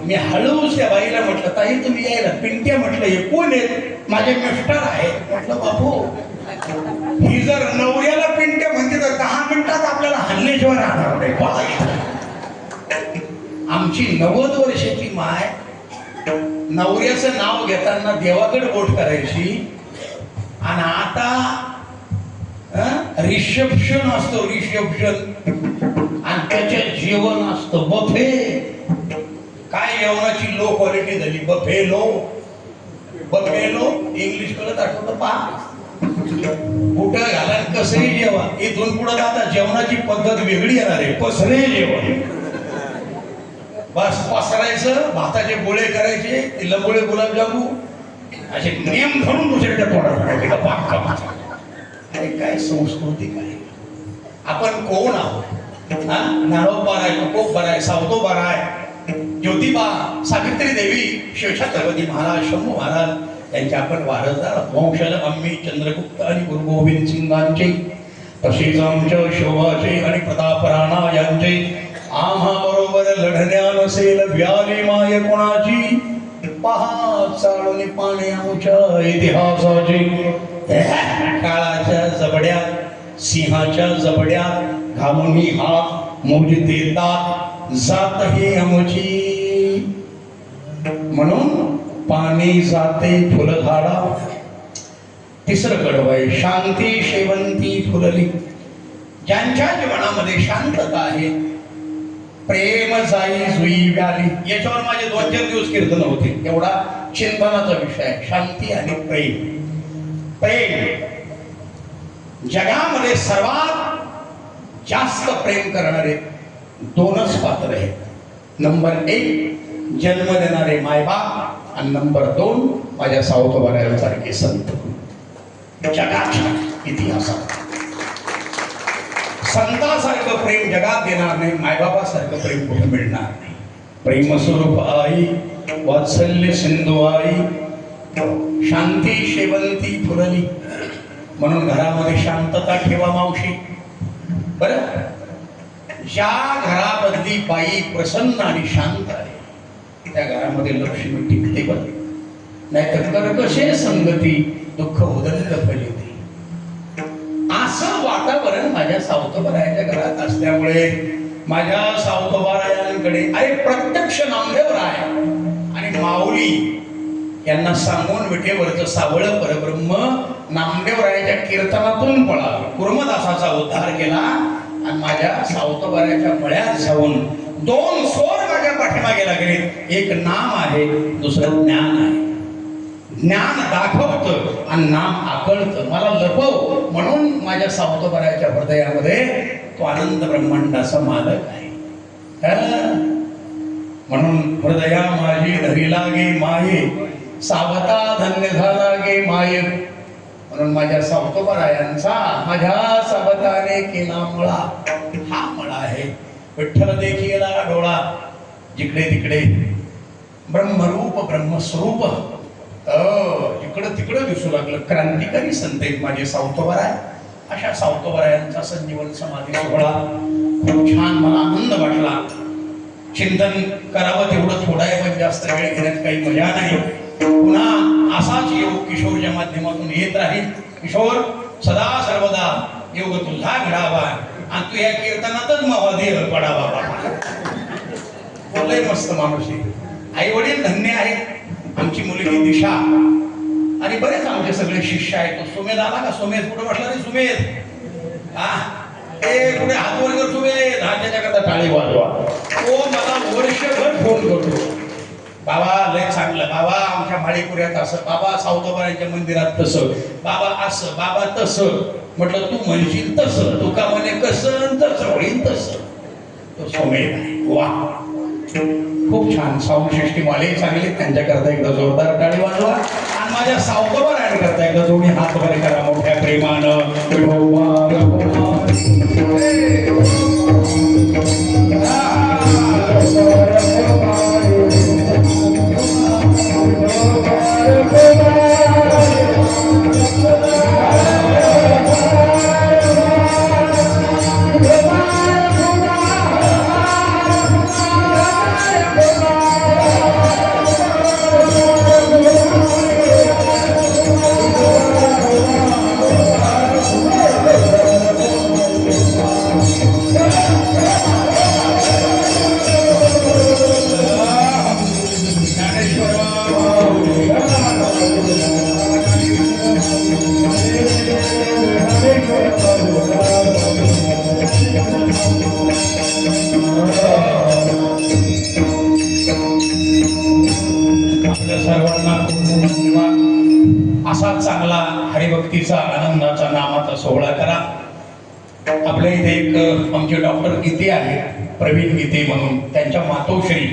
C: मी हळूच त्या बाईला म्हटलं ताई तुम्ही यायला. पिंट्या म्हटलं हे कोण आहेत? माझे मिस्टर आहेत. म्हटलं बापू, ही जर नवऱ्याला पिंट्या म्हणते तर 10 मिनिटात आपल्याला हल्ल्याशिवाय राहणार नाही. आमची 90 वर्षाची माय नवऱ्याचं नाव घेताना देवाकडे बोट करायची, आणि आता रिसेप्शन असतो, रिसेप्शन, आणि त्याच्यात जेवण असतं बफे. काय जेवणाची लो क्वालिटी झाली, बफेलो. बफेलो इंग्लिश कडे आठवतं पहा. कुठं घाला कसंही जेवा. इथून पुढे जाता जेवणाची पद्धत वेगळी येणार आहे, पसरे जेवण. बस पसरायचं, भाताचे गोळे करायचे, लंबोळे गुलाबजामू असे नियम घालून दुसऱ्याच्या तोंडात टाकायचे का पाक. अरे काय संस्कृती काय. आपण कोण आहोत? नारोबा आहे, तुकोबा आहे, सावतोबा आहे, ज्योतिबा, सावित्री देवी, शिवछत्रपती महाराज, शंभू महाराज यांचे आपण वारसदार. वंशाला आम्ही चंद्रगुप्त आणि गुरु गोविंद सिंगांचे, तसेच आमच्या शोभाचे आणि प्रताप राणा यांचे आम्हा बरोबर लढण्या नसेल व्याली माय कोणाची. पहा चाळून पाणी आमच्या इतिहासाची. काळाच्या जबड्यात, सिंहाच्या जबड्यात घालून हात मोज देतात जात ही आमची. म्हणून पाणी जाते फुलझाडा. तिसरं कडवं आहे, शांती शेवंती फुलली. ज्यांच्या जीवनामध्ये शांतता आहे, प्रेम जाई जुई व्याली. याच्यावर माझे 2-4 दिवस कीर्तन होते. एवढा चिंतनाचा विषय आहे, शांती आणि प्रेम. प्रेम जगामध्ये सर्वात जास्त प्रेम करणारे 2च पात्र आहेत. नंबर 1 जन्म देणारे मायबाप, आणि नंबर 2 माझ्या सावतोबाऱ्यांसारखे संत. जगाच्या इतिहासात संतासारखं प्रेम जगात देणार नाही, मायबापासारखं प्रेम कुठे मिळणार नाही. प्रेमस्वरूप आई, वात्सल्य सिंधू आई, शांती शेवंती फुलली. म्हणून घरामध्ये शांतता ठेवा मावशी. बरं, ज्या घरामधली बाई प्रसन्न आणि शांत आहे त्या घरामध्ये लक्ष्मी टिकते. बरं, नाहीतर कसे संगती दुःख उदंड फलिते. असं वातावरण माझ्या सावतोबारायांच्या घरात असल्यामुळे माझ्या सावतोबारायांकडे अरे प्रत्यक्ष नामदेवराय आणि माऊली यांना सांगून विठेवरचं सावळं परब्रह्म नामदेवरायाच्या कीर्तनातून पळालं. कुर्मदासाचा उद्धार केला, आणि माझ्या सावतोबाराच्या मळ्यात जाऊन 2 स्वर माझ्या पाठीमागे लागले. एक नाम आहे, दुसरं ज्ञान आहे. ज्ञान दाखवतं आणि नाम आकळतं. मला लपव म्हणून माझ्या सावतोबाराच्या हृदयामध्ये तो आनंद ब्रह्मांडाचा मालक आहे. म्हणून हृदया माझी धरी लागे माये, सावता धन्य झाला गे माये. म्हणून माझ्या सावतोबारायांचा माझ्या सावताने केला मळा. हा मळा आहे. विठ्ठल देखीला डोळा. जिकडे तिकडे ब्रह्मरूप ब्रह्मस्वरूप इकडं तिकडं दिसू लागलं. क्रांतिकारी संत आहेत माझे सावतोबाराय. अशा सावतोबारायांचा संजीवन समाधी सोहळा खूप छान, मला आनंद वाटला. चिंतन करावं तेवढं थोडा आहे, पण जास्त वेळ घेण्यात काही मजा नाही. पुन्हा असाच योग किशोरच्या माध्यमातून येत राहील. किशोर सदा सर्वदा योग तुझा घडावा, आणि तू या कीर्तनातच महादेव पडावा. बोलय मस्त माणूस आहे. आई वडील धन्य आहेत. आमची मुलगी दिशा आणि बरेच आमचे सगळे शिष्य आहेत. सुमेध आला का? सुमेध कुठे बसला रे? सुमेध कुठे हात वर कर. सुमेध हा, त्याच्याकरता टाळी वाजवा. तो मला वर्षभर फोन करतो, बाबा लय चांगलं, बाबा आमच्या माळीपुऱ्यात असं, बाबा सावतोबाईच्या मंदिरात तसं, बाबा असं, बाबा तसं. म्हटलं तू म्हणशील तसं, तुका म्हणे कसं तसं होईल तसं. तो सोमेल वा, खूप छान. साऊंड सिस्टीम वाले चांगले, त्यांच्याकरता एकदा जोरदार टाळी वाजवा. आणि माझ्या सावतोबा ऍड करता एकदा दोन्ही हात वगैरे करा मोठ्या प्रेमानं. असा चांगला हरिभक्तीचा आनंदाचा नामाचा सोहळा करा. आपल्या इथे एक आमचे डॉक्टर गीते आहे, प्रवीण गीते म्हणून. त्यांच्या मातोश्री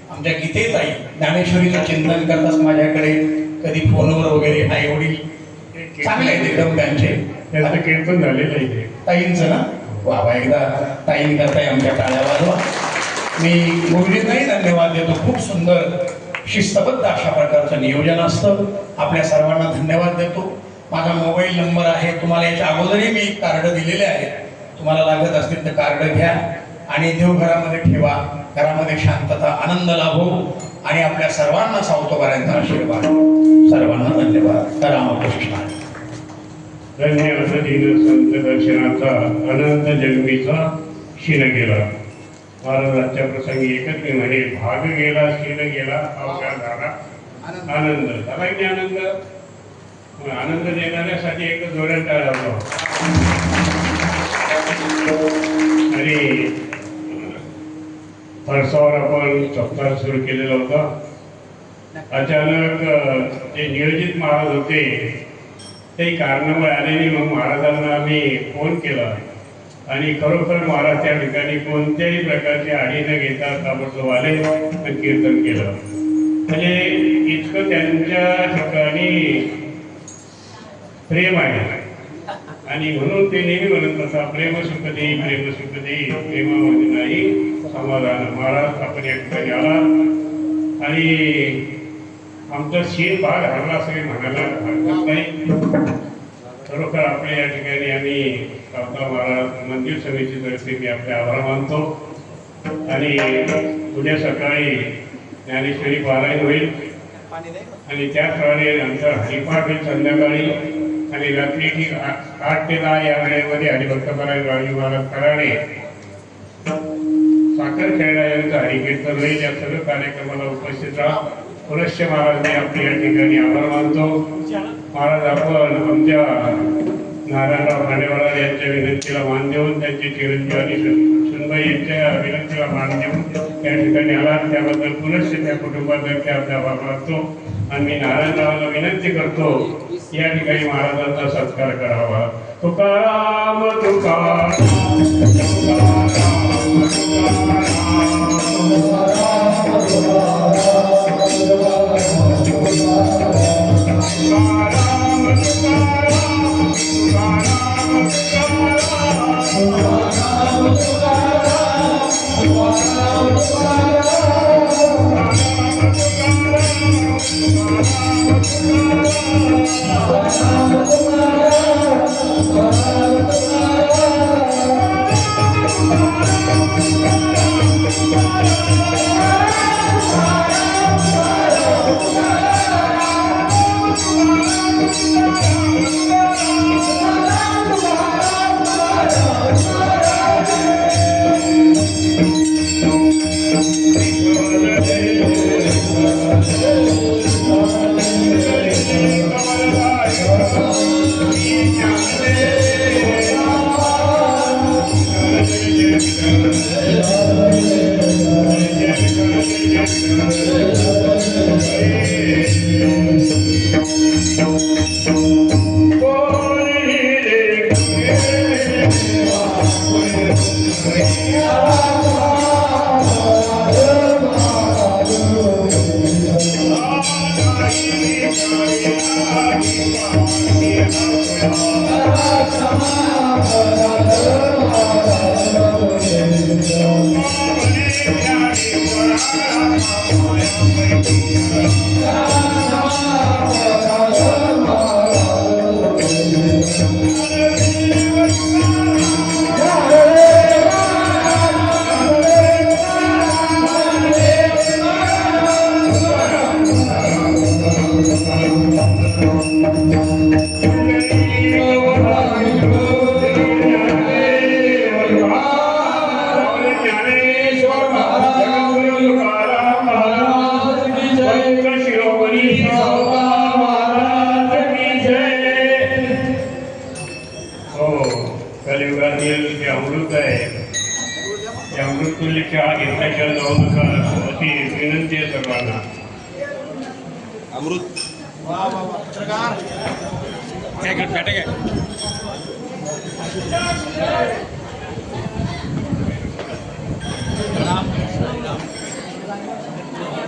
C: आमच्या गीतेताई ज्ञानेश्वरीचं चिंतन करताच माझ्याकडे कधी फोनवर वगैरे आई वडील चांगले आहेत एकदम. त्यांचं
B: कीर्तन झालेलं आहे
C: ताईंचं ना. वा, एकदा ताईं करताय आमच्या टाळ्या वाजवा. मी गुरुजींनाही धन्यवाद देतो. खूप सुंदर शिस्तबद्ध अशा प्रकारचं नियोजन असतं. आपल्या सर्वांना धन्यवाद देतो. माझा मोबाईल नंबर आहे, तुम्हाला याच्या अगोदरही मी कार्ड दिलेले आहे. तुम्हाला लागत असतील तर कार्ड घ्या आणि देवघरामध्ये ठेवा. घरामध्ये शांतता, आनंद लाभो आणि आपल्या सर्वांना सावतोबाऱ्यांचा आशीर्वाद. सर्वांना धन्यवाद. रामकृष्ण.
B: धन्य असं दिन संत दर्शनाचा अनंत जन्मीचा शीन गेला. महाराजांच्या प्रसंगी एकच मी म्हणे, भाग गेला शीन गेला अवघा झाला आनंद. झाला की आनंद? आनंद देणाऱ्यासाठी एक जोड्यात टाळा. आणि फरसावर आपण सप्ताह सुरू केलेला होता. अचानक जे नियोजित महाराज होते ते कारणामुळे आले नाही. मग महाराजांना आम्ही फोन केला आणि खरोखर महाराज त्या ठिकाणी कोणत्याही प्रकारची आडी न घेता ताबडतोब आले आणि कीर्तन केलं. म्हणजे इतकं त्यांच्या ठिकाणी प्रेम आहे. आणि म्हणून ते नेहमी म्हणत असतात, प्रेम सुख देई, प्रेम सुख देई, प्रेमामध्ये नाही समाधान. महाराज आपण या ठिकाणी आला आणि आमचा शीन भाग हरला असं म्हणायला हरकत नाही. खरोखर आपल्या या ठिकाणी आम्ही सावता महाराज मंदिर समितीतर्फे मी आपले आभार मानतो. आणि उद्या सकाळी ज्ञानेश्वरी पारायण होईल आणि त्याचप्रमाणे आमचा हरिपाठ होईल संध्याकाळी. आणि रात्री 8 ते 10 या वेळेमध्ये हरिभक्त पारायण राजी महाराज कराडे साखर खेळणा यांचं हरिकीर्तन होईल. या सर्व कार्यक्रमाला उपस्थित राहा. पुनश्च महाराज मी आपल्या या ठिकाणी आभार मानतो. महाराज आपण आमच्या नारायणराव खांडेवाला यांच्या विनंतीला मान देऊन, त्यांचे चिरंजीव आणि सुनबाई यांच्या विनंतीला मान देऊन त्या ठिकाणी आला, त्याबद्दल पुनश्च त्या कुटुंबातर्फे आपले आभार मानतो. आणि मी नारायणरावांना विनंती करतो या ठिकाणी महाराजांचा सत्कार करावा. Tukaram Tukaram
A: Thank you.
B: कलियुगातील जे अमृत आहे त्या अमृततुल्य चहा घेतल्याशिवाय जाऊ नका अशी विनंती आहे सर्वांना.
D: अमृत काय